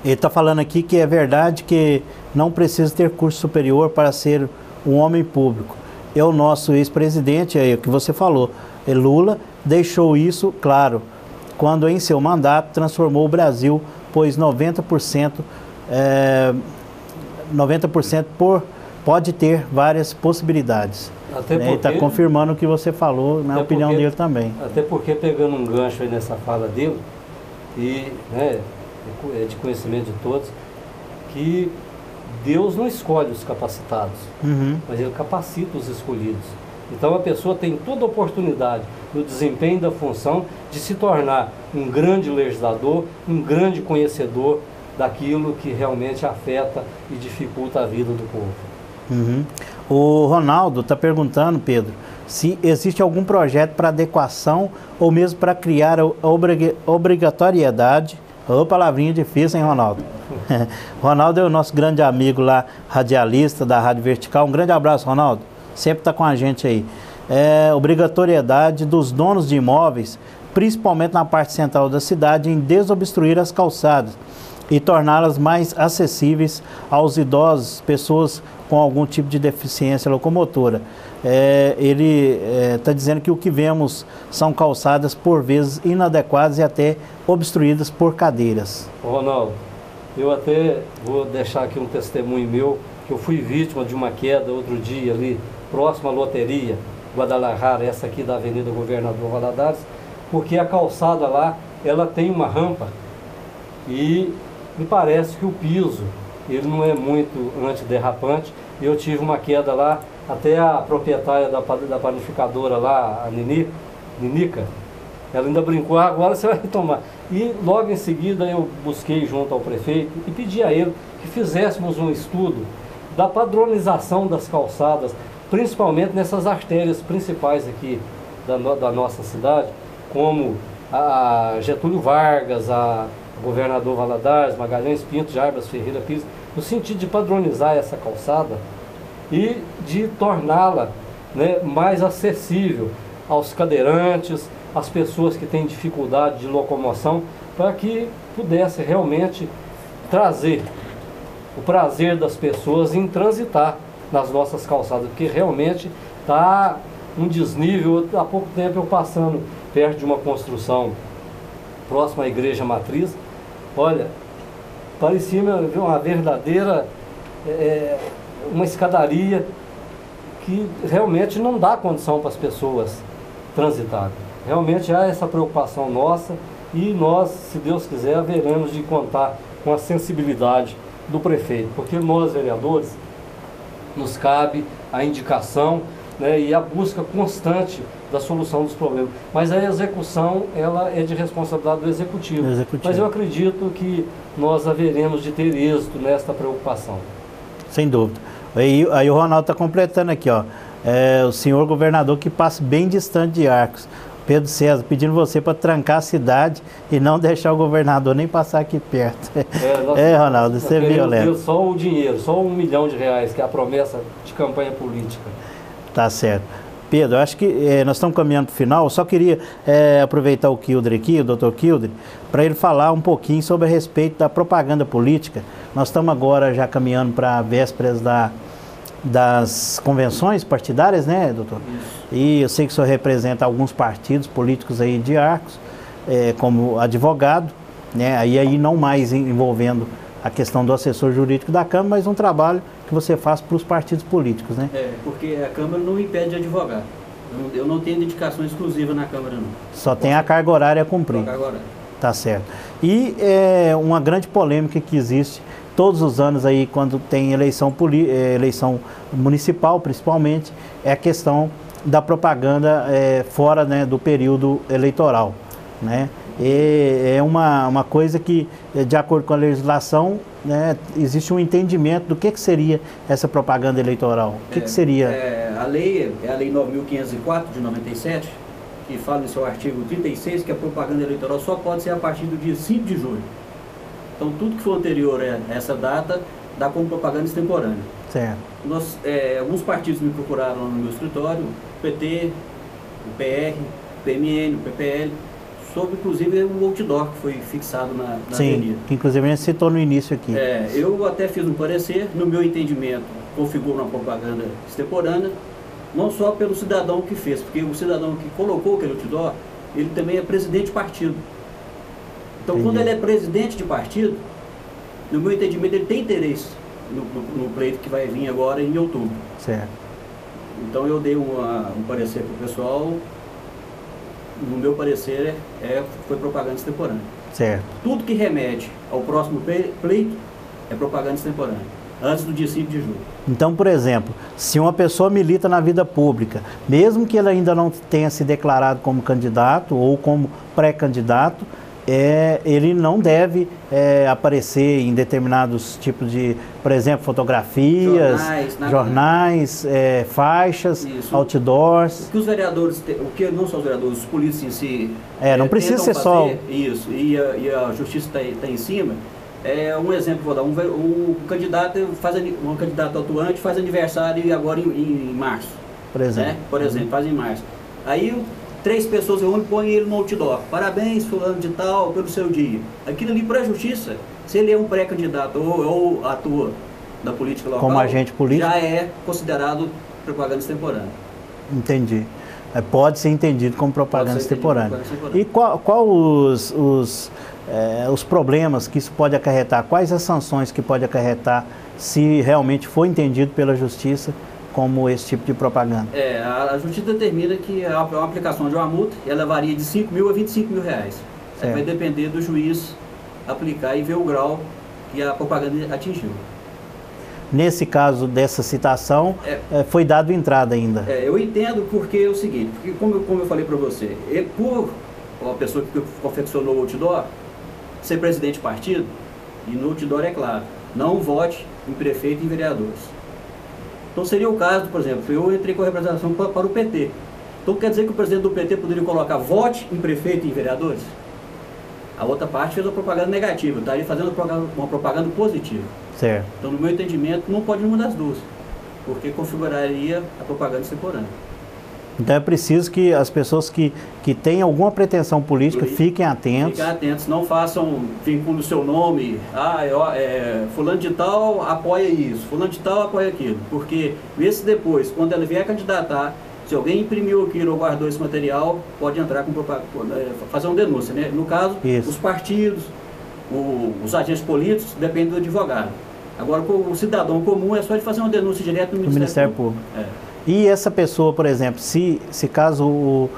Ele está falando aqui que é verdade que não precisa ter curso superior para ser um homem público. É o nosso ex-presidente, é o que você falou, Lula, deixou isso claro, quando em seu mandato transformou o Brasil, pois 90% pode ter várias possibilidades. Ele está confirmando o que você falou, na opinião dele também. Até porque, pegando um gancho aí nessa fala dele, e né, é de conhecimento de todos, que Deus não escolhe os capacitados, mas Ele capacita os escolhidos. Então a pessoa tem toda a oportunidade no desempenho da função de se tornar um grande legislador, um grande conhecedor daquilo que realmente afeta e dificulta a vida do povo. O Ronaldo está perguntando, Pedro, se existe algum projeto para adequação ou mesmo para criar a obrigatoriedade. Ô, palavrinha difícil, hein, Ronaldo? Ronaldo é o nosso grande amigo lá, radialista da Rádio Vertical. Um grande abraço, Ronaldo. Sempre está com a gente aí. Obrigatoriedade dos donos de imóveis, principalmente na parte central da cidade, em desobstruir as calçadas e torná-las mais acessíveis aos idosos, pessoas com algum tipo de deficiência locomotora. Ele está dizendo que o que vemos são calçadas por vezes inadequadas e até obstruídas por cadeiras. Ronaldo, eu até vou deixar aqui um testemunho meu, que eu fui vítima de uma queda outro dia ali, próximo à loteria Guadalajara, essa aqui da Avenida Governador Valadares, porque a calçada lá, ela tem uma rampa e me parece que o piso, ele não é muito antiderrapante, e eu tive uma queda lá, até a proprietária da panificadora lá, a Ninica, ela ainda brincou, agora você vai tomar. E logo em seguida eu busquei junto ao prefeito e pedi a ele que fizéssemos um estudo da padronização das calçadas, principalmente nessas artérias principais aqui da nossa cidade, como a Getúlio Vargas, a Governador Valadares, Magalhães Pinto, Jarbas Ferreira Pires, no sentido de padronizar essa calçada e de torná-la, né, mais acessível aos cadeirantes, às pessoas que têm dificuldade de locomoção, para que pudesse realmente trazer o prazer das pessoas em transitar nas nossas calçadas, porque realmente está um desnível. Há pouco tempo eu passando perto de uma construção próxima à Igreja Matriz, olha, parecia uma verdadeira uma escadaria que realmente não dá condição para as pessoas transitarem. Realmente há essa preocupação nossa e nós, se Deus quiser, haveremos de contar com a sensibilidade do prefeito, porque nós, vereadores, nos cabe a indicação, né, e a busca constante da solução dos problemas. Mas a execução, ela é de responsabilidade do executivo. Mas eu acredito que nós haveremos de ter êxito nesta preocupação. Sem dúvida. Aí o Ronaldo está completando aqui, ó. O senhor governador que passa bem distante de Arcos. Pedro César, pedindo você para trancar a cidade e não deixar o governador nem passar aqui perto. Ronaldo, você viu, Léo? Só o dinheiro, só R$1 milhão, que é a promessa de campanha política. Tá certo. Pedro, acho que nós estamos caminhando para o final. Eu só queria aproveitar o Kildre aqui, o doutor Kildre, para ele falar um pouquinho sobre a respeito da propaganda política. Nós estamos agora já caminhando para vésperas das convenções partidárias, né, doutor? Isso. E eu sei que o senhor representa alguns partidos políticos aí de Arcos, como advogado, né, aí não mais envolvendo a questão do assessor jurídico da Câmara, mas um trabalho que você faz para os partidos políticos, né? Porque a Câmara não impede de advogar. Eu não tenho dedicação exclusiva na Câmara, não. Só tem a carga horária a cumprir. Carga horária. Tá certo. E uma grande polêmica que existe todos os anos aí, quando tem eleição municipal, principalmente, é a questão da propaganda fora, né, do período eleitoral, né? É uma coisa que, de acordo com a legislação, né, existe um entendimento do que seria essa propaganda eleitoral. O que seria? A lei é a Lei 9.504 de 97, que fala no seu artigo 36 que a propaganda eleitoral só pode ser a partir do dia 5 de julho. Então, tudo que for anterior a essa data dá como propaganda extemporânea. Certo. Alguns partidos me procuraram no meu escritório, o PT, o PR, o PMN, o PPL, sobre inclusive o outdoor que foi fixado na avenida. Que inclusive a gente citou no início aqui. Eu até fiz um parecer, no meu entendimento, configura uma propaganda extemporânea, não só pelo cidadão que fez, porque o cidadão que colocou aquele outdoor, ele também é presidente de partido. Então, Entendi. Quando ele é presidente de partido, no meu entendimento, ele tem interesse no pleito que vai vir agora em outubro. Certo. Então, eu dei um parecer para o pessoal. No meu parecer, foi propaganda extemporânea. Certo. Tudo que remete ao próximo pleito é propaganda extemporânea. antes do dia 5 de julho. Então, por exemplo, se uma pessoa milita na vida pública, mesmo que ele ainda não tenha se declarado como candidato ou como pré-candidato, ele não deve aparecer em determinados tipos de, por exemplo, fotografias, jornais, faixas, isso. Outdoors. O que os vereadores, o que não só os vereadores, os políticos em si... não precisa ser só... Isso, e a justiça está em cima. Um exemplo, vou dar, um candidato atuante faz aniversário agora em março. Por exemplo. Né? Por exemplo, faz em março. Aí 3 pessoas reúnem e põem ele no outdoor. Parabéns, fulano de tal, pelo seu dia. Aquilo ali para a justiça, se ele é um pré-candidato ou atua na política local, como agente político, já é considerado propaganda extemporânea. Entendi. Pode ser entendido como propaganda extemporânea. E qual os problemas que isso pode acarretar? Quais as sanções que pode acarretar se realmente for entendido pela justiça como esse tipo de propaganda? A justiça determina que a aplicação de uma multa, ela varia de 5 mil a 25 mil reais. Vai depender do juiz aplicar e ver o grau que a propaganda atingiu. Nesse caso dessa citação, foi dado entrada ainda. Eu entendo porque é o seguinte, porque como eu falei para você, por a pessoa que confeccionou o outdoor ser presidente de partido, e no outdoor é claro, não vote em prefeito e em vereadores. Então seria o caso, por exemplo, eu entrei com a representação para o PT. Então quer dizer que o presidente do PT poderia colocar vote em prefeito e em vereadores? A outra parte fez uma propaganda negativa, estaria fazendo uma propaganda positiva. Certo. Então, no meu entendimento, não pode nenhuma das duas, porque configuraria a propaganda extemporânea. Então é preciso que as pessoas que têm alguma pretensão política fiquem atentos. Fiquem atentos, não façam, vinculem o seu nome, fulano de tal apoia isso, fulano de tal apoia aquilo, porque esse depois, quando ela vier candidatar, se alguém imprimiu aquilo ou guardou esse material, pode entrar com fazer uma denúncia, né? No caso, os partidos, os agentes políticos, depende do advogado. Agora, o cidadão comum é só de fazer uma denúncia direto no Ministério Público. E essa pessoa, por exemplo, se caso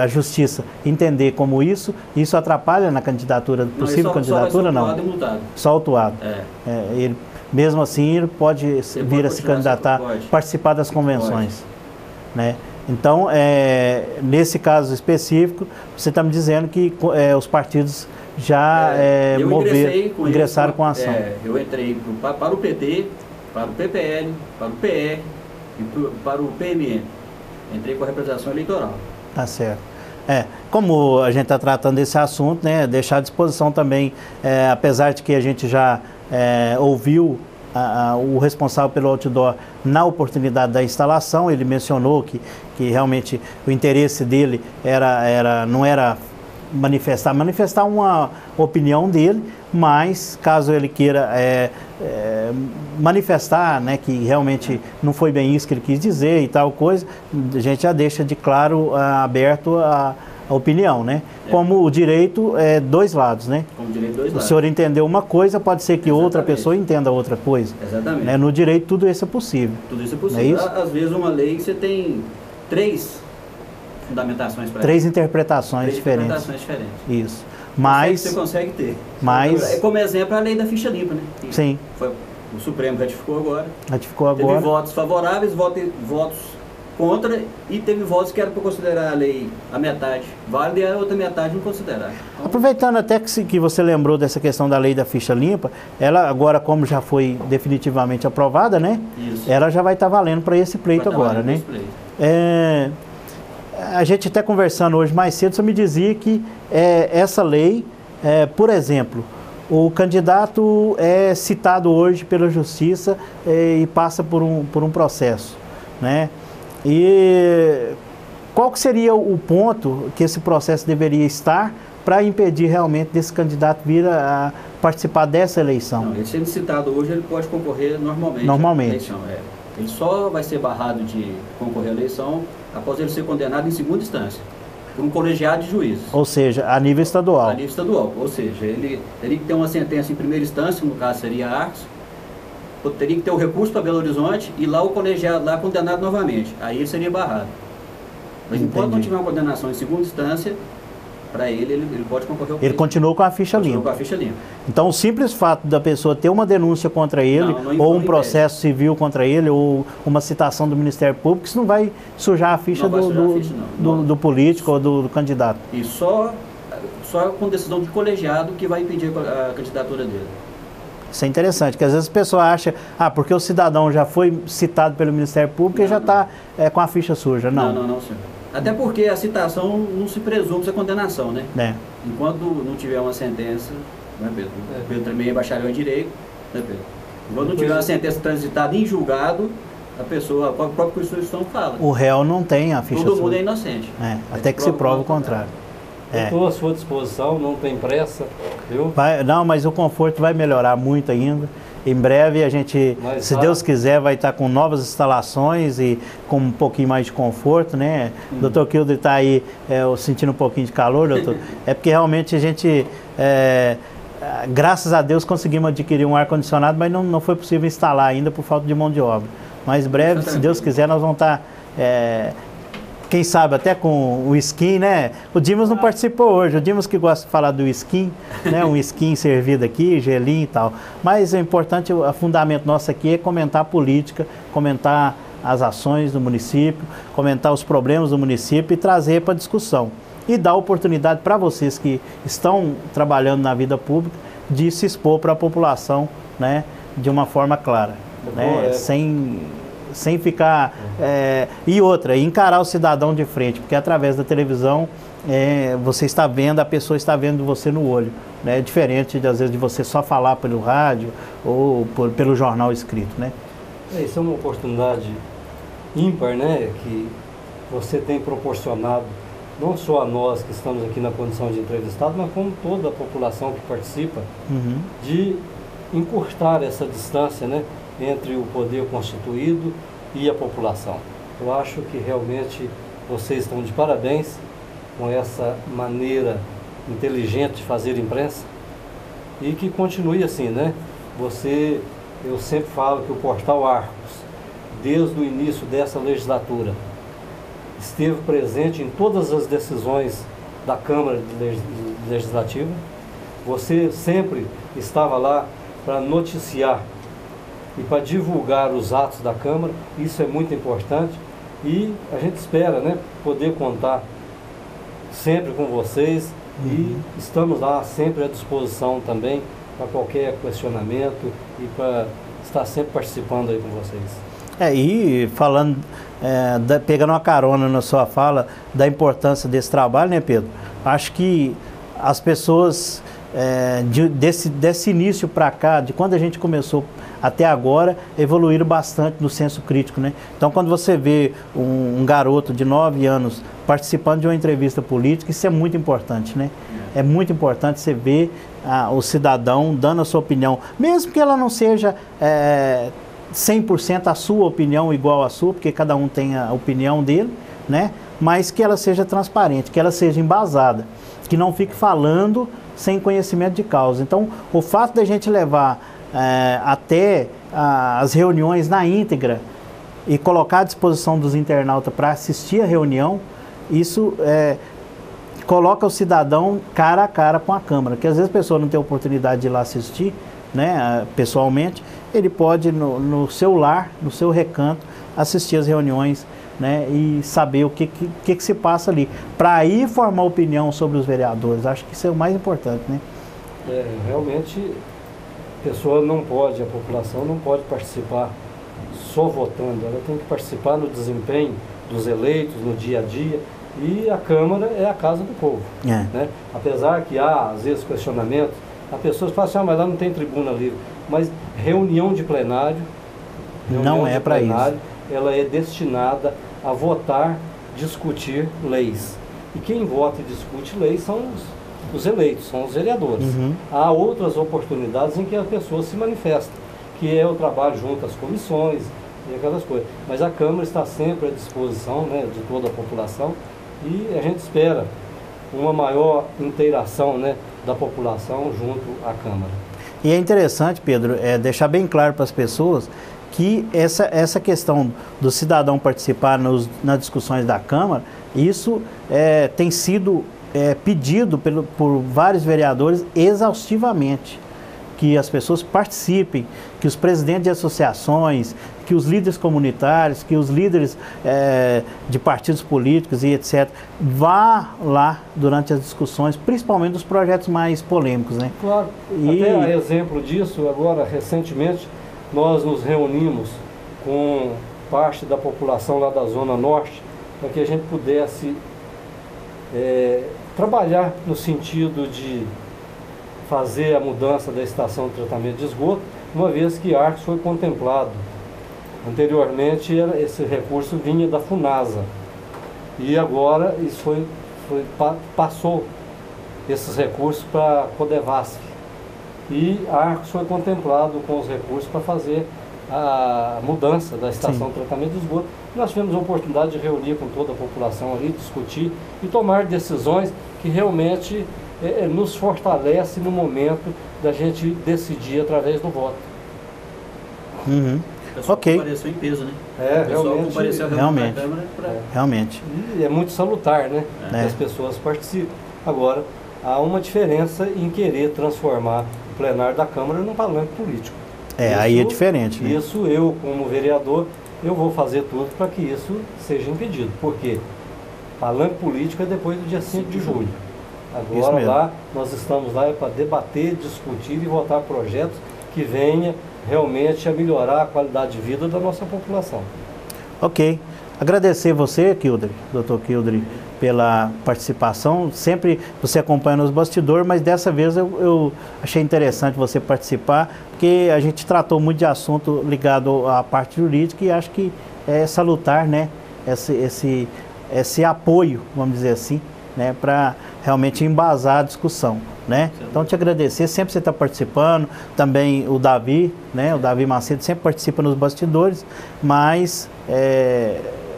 a justiça entender como isso atrapalha na candidatura, possível candidatura, não? Só autuado e multado. Só autuado. Ele, mesmo assim, ele pode vir a se candidatar, participar das convenções. Né? Então, nesse caso específico, você está me dizendo que os partidos já ingressaram com a ação. Eu entrei para o PT, para o PPL, para o PE e para o PMN. Entrei com a representação eleitoral. Tá certo. Como a gente está tratando desse assunto, né, deixar à disposição também, apesar de que a gente já ouviu o responsável pelo outdoor na oportunidade da instalação, ele mencionou que realmente o interesse dele não era manifestar uma opinião dele, mas caso ele queira manifestar, né, que realmente não foi bem isso que ele quis dizer e tal coisa, a gente já deixa de claro aberto a opinião, né? Como o direito é dois lados, né? Como direito, dois lados. O senhor entendeu uma coisa, pode ser que outra pessoa entenda outra coisa. Exatamente. Né? No direito tudo isso é possível. Tudo isso é possível. É isso? Às vezes uma lei você tem 3 fundamentações para 3 interpretações diferentes. 3 interpretações diferentes. Isso. Mas você consegue ter. Mas como exemplo a lei da ficha limpa, né? Sim. O Supremo ratificou agora. Teve votos favoráveis, votos contra, e teve votos que eram para considerar a lei a metade válida e a outra metade não considerar. Então, aproveitando até que você lembrou dessa questão da lei da ficha limpa, ela agora, como já foi definitivamente aprovada, né? Isso. Ela já vai estar valendo para esse pleito agora, né? A gente até conversando hoje mais cedo, você me dizia que essa lei, por exemplo, o candidato é citado hoje pela justiça e passa por um processo, né? E qual que seria o ponto que esse processo deveria estar para impedir realmente desse candidato vir a participar dessa eleição? Não, ele sendo citado hoje, ele pode concorrer normalmente. Normalmente. À eleição, Ele só vai ser barrado de concorrer à eleição após ele ser condenado em segunda instância, por um colegiado de juízes. Ou seja, a nível estadual. A nível estadual. Ou seja, ele teria que ter uma sentença em primeira instância, no caso seria Arcos, teria que ter o recurso para Belo Horizonte e lá o colegiado lá condenado novamente. Aí ele seria barrado. Mas enquanto não tiver uma condenação em segunda instância, para ele pode concorrer ao pleito. Ele continuou com a ficha limpa. Com a ficha limpa. Então, o simples fato da pessoa ter uma denúncia contra ele, ou um processo civil contra ele, ou uma citação do Ministério Público, isso não vai sujar a ficha do político ou do candidato. E só com decisão de colegiado que vai impedir a candidatura dele. Isso é interessante, porque às vezes a pessoa acha, porque o cidadão já foi citado pelo Ministério Público e já está com a ficha suja. Não, senhor. Até porque a citação não se presume a condenação, né? Enquanto não tiver uma sentença, né, Pedro? Pedro também é bacharel em direito, né, Pedro? Enquanto não tiver uma sentença transitada em julgado, a própria Constituição fala. O réu não tem a ficha suja. Todo mundo é inocente. Até que se prove o contrário. Estou à sua disposição, não tem pressa, viu? Não, mas o conforto vai melhorar muito ainda. Em breve a gente, se Deus quiser, vai estar com novas instalações e com um pouquinho mais de conforto, né? Doutor Kilder está aí sentindo um pouquinho de calor, doutor. É porque realmente a gente, graças a Deus, conseguimos adquirir um ar-condicionado, mas não foi possível instalar ainda por falta de mão de obra. Mas em breve, se Deus quiser, nós vamos estar... quem sabe até com o skin, né? O Dimas não participou hoje, o Dimas que gosta de falar do skin, né? Um skin servido aqui, gelinho e tal. Mas o importante, o fundamento nosso aqui é comentar a política, comentar as ações do município, comentar os problemas do município e trazer para discussão. E dar oportunidade para vocês que estão trabalhando na vida pública de se expor para a população, né? De uma forma clara, né? Sem ficar... e outra, encarar o cidadão de frente, porque através da televisão você está vendo, a pessoa está vendo você no olho, né? Diferente, às vezes, de você só falar pelo rádio ou pelo jornal escrito, né? Isso é uma oportunidade ímpar, né? Que você tem proporcionado, não só a nós que estamos aqui na condição de entrevistado, mas como toda a população que participa, de encurtar essa distância, né? Entre o poder constituído e a população. Eu acho que realmente vocês estão de parabéns com essa maneira inteligente de fazer imprensa e que continue assim, né? Eu sempre falo que o Portal Arcos, desde o início dessa legislatura, esteve presente em todas as decisões da Câmara Legislativa. Você sempre estava lá para noticiar e para divulgar os atos da Câmara. Isso é muito importante e a gente espera, né, poder contar sempre com vocês e estamos lá sempre à disposição também para qualquer questionamento e para estar sempre participando aí com vocês. E falando, pegando uma carona na sua fala da importância desse trabalho, né, Pedro? Acho que as pessoas desse início para cá, de quando a gente começou até agora, evoluíram bastante no senso crítico, né? Então, quando você vê um garoto de 9 anos participando de uma entrevista política, isso é muito importante, né? É muito importante você ver o cidadão dando a sua opinião, mesmo que ela não seja 100% a sua opinião igual à sua, porque cada um tem a opinião dele, né? Mas que ela seja transparente, que ela seja embasada, que não fique falando sem conhecimento de causa. Então, o fato da gente levar até as reuniões na íntegra e colocar à disposição dos internautas para assistir a reunião, isso coloca o cidadão cara a cara com a Câmara, que às vezes a pessoa não tem oportunidade de ir lá assistir, né, pessoalmente, ele pode no seu lar, no seu recanto, assistir as reuniões, né, e saber o que se passa ali, para aí formar opinião sobre os vereadores. Acho que isso é o mais importante, né? Realmente, a população não pode participar só votando, ela tem que participar no desempenho dos eleitos, no dia a dia, e a Câmara é a casa do povo, né? Apesar que há, às vezes, questionamentos, as pessoas falam assim, mas lá não tem tribuna livre, mas reunião de plenário, não é para isso. Ela é destinada a votar, discutir leis. E quem vota e discute leis são os eleitos, são os vereadores. Há outras oportunidades em que a pessoa se manifesta, que é o trabalho junto às comissões e aquelas coisas. Mas a Câmara está sempre à disposição, né, de toda a população e a gente espera uma maior inteiração, né, da população junto à Câmara. E é interessante, Pedro, deixar bem claro para as pessoas que essa questão do cidadão participar nas discussões da Câmara, isso tem sido pedido por vários vereadores exaustivamente que as pessoas participem, que os presidentes de associações, que os líderes comunitários, que os líderes de partidos políticos e etc. vá lá durante as discussões, principalmente dos projetos mais polêmicos, né? Claro. Até a exemplo disso, agora, recentemente, nós nos reunimos com parte da população lá da Zona Norte, para que a gente pudesse trabalhar no sentido de fazer a mudança da estação de tratamento de esgoto, uma vez que Arcos foi contemplado. Anteriormente, esse recurso vinha da Funasa. E agora isso passou esses recursos para a Codevasf. E Arcos foi contemplado com os recursos para fazer a mudança da estação de tratamento de esgoto. Nós tivemos a oportunidade de reunir com toda a população ali, discutir e tomar decisões que realmente nos fortalece no momento da gente decidir através do voto. Uhum. O pessoal compareceu em peso, né? O pessoal compareceu realmente. Na Câmara Realmente. E é muito salutar, né? Que as pessoas participem. Agora, há uma diferença em querer transformar o plenário da Câmara num palanque político. Aí é diferente, né? Isso eu, como vereador, eu vou fazer tudo para que isso seja impedido. Porque palanque político é depois do dia 5 de julho. Agora lá, nós estamos lá para debater, discutir e votar projetos que venha realmente a melhorar a qualidade de vida da nossa população. Ok. Agradecer você, Dr. Kildre, pela participação. Sempre você acompanha nos bastidores, mas dessa vez eu achei interessante você participar, porque a gente tratou muito de assunto ligado à parte jurídica e acho que é salutar, né, esse apoio, vamos dizer assim, né, para realmente embasar a discussão, né? Então, te agradecer, sempre você está participando, também o Davi, né, o Davi Macedo sempre participa nos bastidores, mas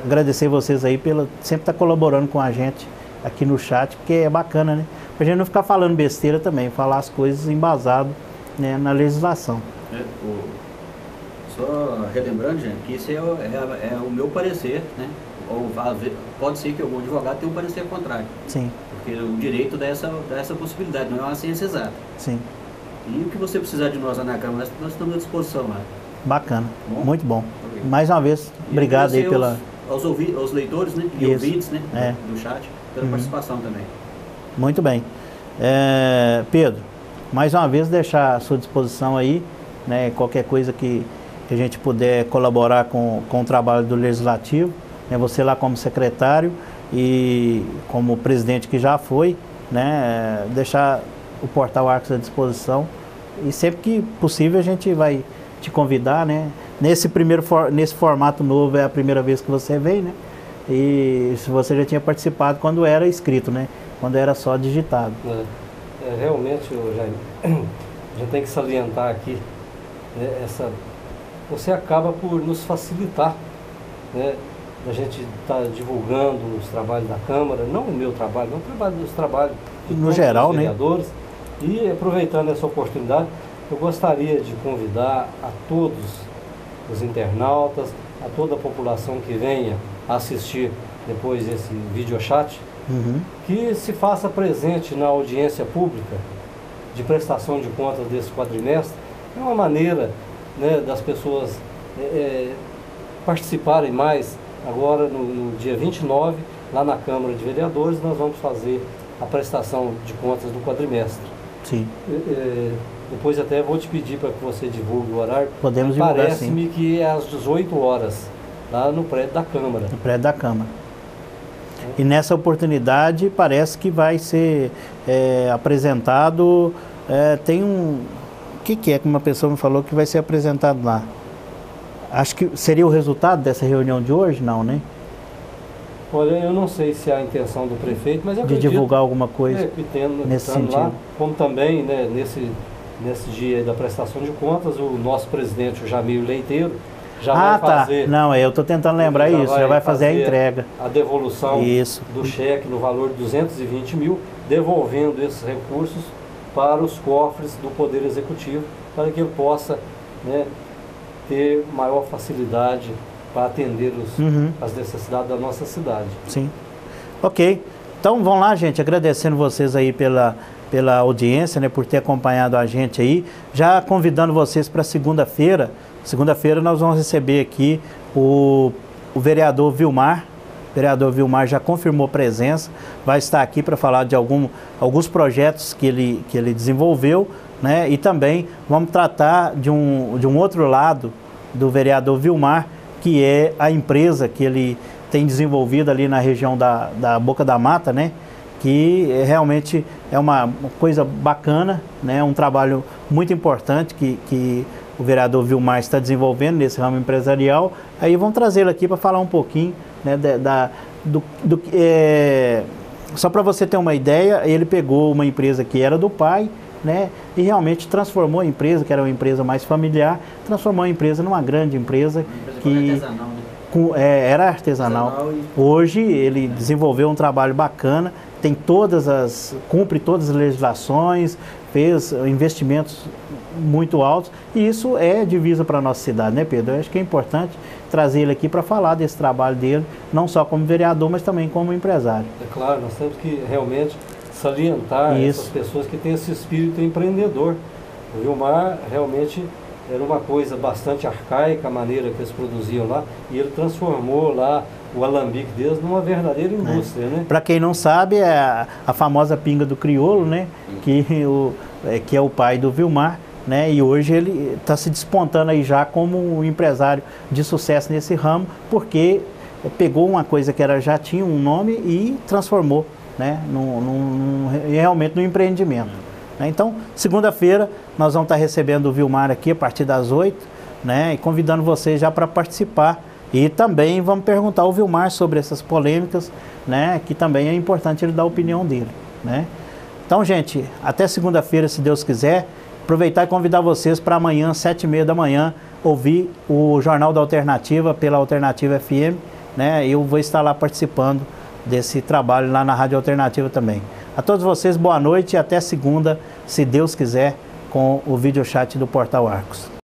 agradecer vocês aí pela sempre estar colaborando com a gente aqui no chat, porque é bacana, né? Pra gente não ficar falando besteira também, falar as coisas embasado, né, na legislação. Só relembrando, gente, que isso é o meu parecer, né? Ou pode ser que algum advogado tenha um parecer contrário. Sim. Porque o direito dá essa possibilidade, não é uma ciência exata. Sim. E o que você precisar de nós lá na Câmara, nós estamos à disposição lá. Bacana, muito bom. Mais uma vez, obrigado aí pela... Aos leitores, né? E ouvintes, né? Do chat, pela participação também. Muito bem. Pedro, mais uma vez deixar à sua disposição aí, né? Qualquer coisa que a gente puder colaborar com o trabalho do Legislativo, né, você lá como secretário e como presidente que já foi, né, deixar o portal Arcos à disposição e sempre que possível a gente vai te convidar, né? Nesse formato novo é a primeira vez que você vem, né? E se você já tinha participado quando era escrito, né? Quando era só digitado. Realmente, Jaime, a gente tem que salientar aqui, né, você acaba por nos facilitar, né? A gente está divulgando os trabalhos da Câmara, não o meu trabalho, não o trabalho dos trabalhos de no geral, os vereadores. Né? E aproveitando essa oportunidade, eu gostaria de convidar a todos os internautas, a toda a população que venha assistir depois desse videochat, que se faça presente na audiência pública de prestação de contas desse quadrimestre. É uma maneira, né, das pessoas participarem mais. Agora, no dia 29, lá na Câmara de Vereadores, nós vamos fazer a prestação de contas do quadrimestre. Sim. Depois até vou te pedir para que você divulgue o horário. Podemos divulgar, sim. Parece-me que é às 18 horas, lá no prédio da Câmara. No prédio da Câmara. E nessa oportunidade parece que vai ser apresentado, tem um... O que é que uma pessoa me falou que vai ser apresentado lá? Acho que seria o resultado dessa reunião de hoje, não, né? Olha, eu não sei se há a intenção do prefeito, mas eu acredito, de divulgar alguma coisa nesse sentido. Lá, como também, né, nesse dia da prestação de contas, o nosso presidente, o Jamil Leiteiro, já vai fazer... Não, eu estou tentando lembrar isso, já vai fazer a entrega. A devolução do cheque no valor de 220 mil, devolvendo esses recursos para os cofres do Poder Executivo, para que ele possa, né, ter maior facilidade para atender as necessidades da nossa cidade. Sim. Ok. Então vão lá, gente, agradecendo vocês aí pela audiência, né, por ter acompanhado a gente aí, já convidando vocês para segunda-feira. Segunda-feira nós vamos receber aqui o vereador Vilmar. O vereador Vilmar já confirmou presença, vai estar aqui para falar de alguns projetos que ele desenvolveu, né? E também vamos tratar de um outro lado do vereador Vilmar, que é a empresa que ele tem desenvolvido ali na região da Boca da Mata, né? Que realmente é uma coisa bacana, né? Um trabalho muito importante que o vereador Vilmar está desenvolvendo nesse ramo empresarial. Aí vamos trazê-lo aqui para falar um pouquinho, né, só para você ter uma ideia, ele pegou uma empresa que era do pai, né, e realmente transformou a empresa, que era uma empresa mais familiar, transformou a empresa numa grande empresa que artesanal, né? Era artesanal. Hoje ele desenvolveu um trabalho bacana, cumpre todas as legislações, fez investimentos muito altos, e isso é divisa para a nossa cidade, né, Pedro? Eu acho que é importante trazer ele aqui para falar desse trabalho dele, não só como vereador, mas também como empresário. É claro, nós temos que realmente salientar essas pessoas que têm esse espírito empreendedor. O Vilmar realmente era uma coisa bastante arcaica, a maneira que eles produziam lá, e ele transformou lá o alambique deles numa verdadeira indústria, né? Para quem não sabe, é a famosa pinga do crioulo, né? Que é o pai do Vilmar, né? E hoje ele está se despontando aí já como um empresário de sucesso nesse ramo, porque pegou uma coisa que já tinha um nome e transformou, né? Realmente no empreendimento. Então, segunda-feira, nós vamos estar recebendo o Vilmar aqui a partir das 8, né? E convidando vocês já para participar. E também vamos perguntar ao Vilmar sobre essas polêmicas, né? Que também é importante ele dar a opinião dele, né? Então, gente, até segunda-feira, se Deus quiser. Aproveitar e convidar vocês para amanhã, 7h30 da manhã, ouvir o Jornal da Alternativa pela Alternativa FM, né? Eu vou estar lá participando desse trabalho lá na Rádio Alternativa também. A todos vocês, boa noite e até segunda, se Deus quiser, com o videochat do Portal Arcos.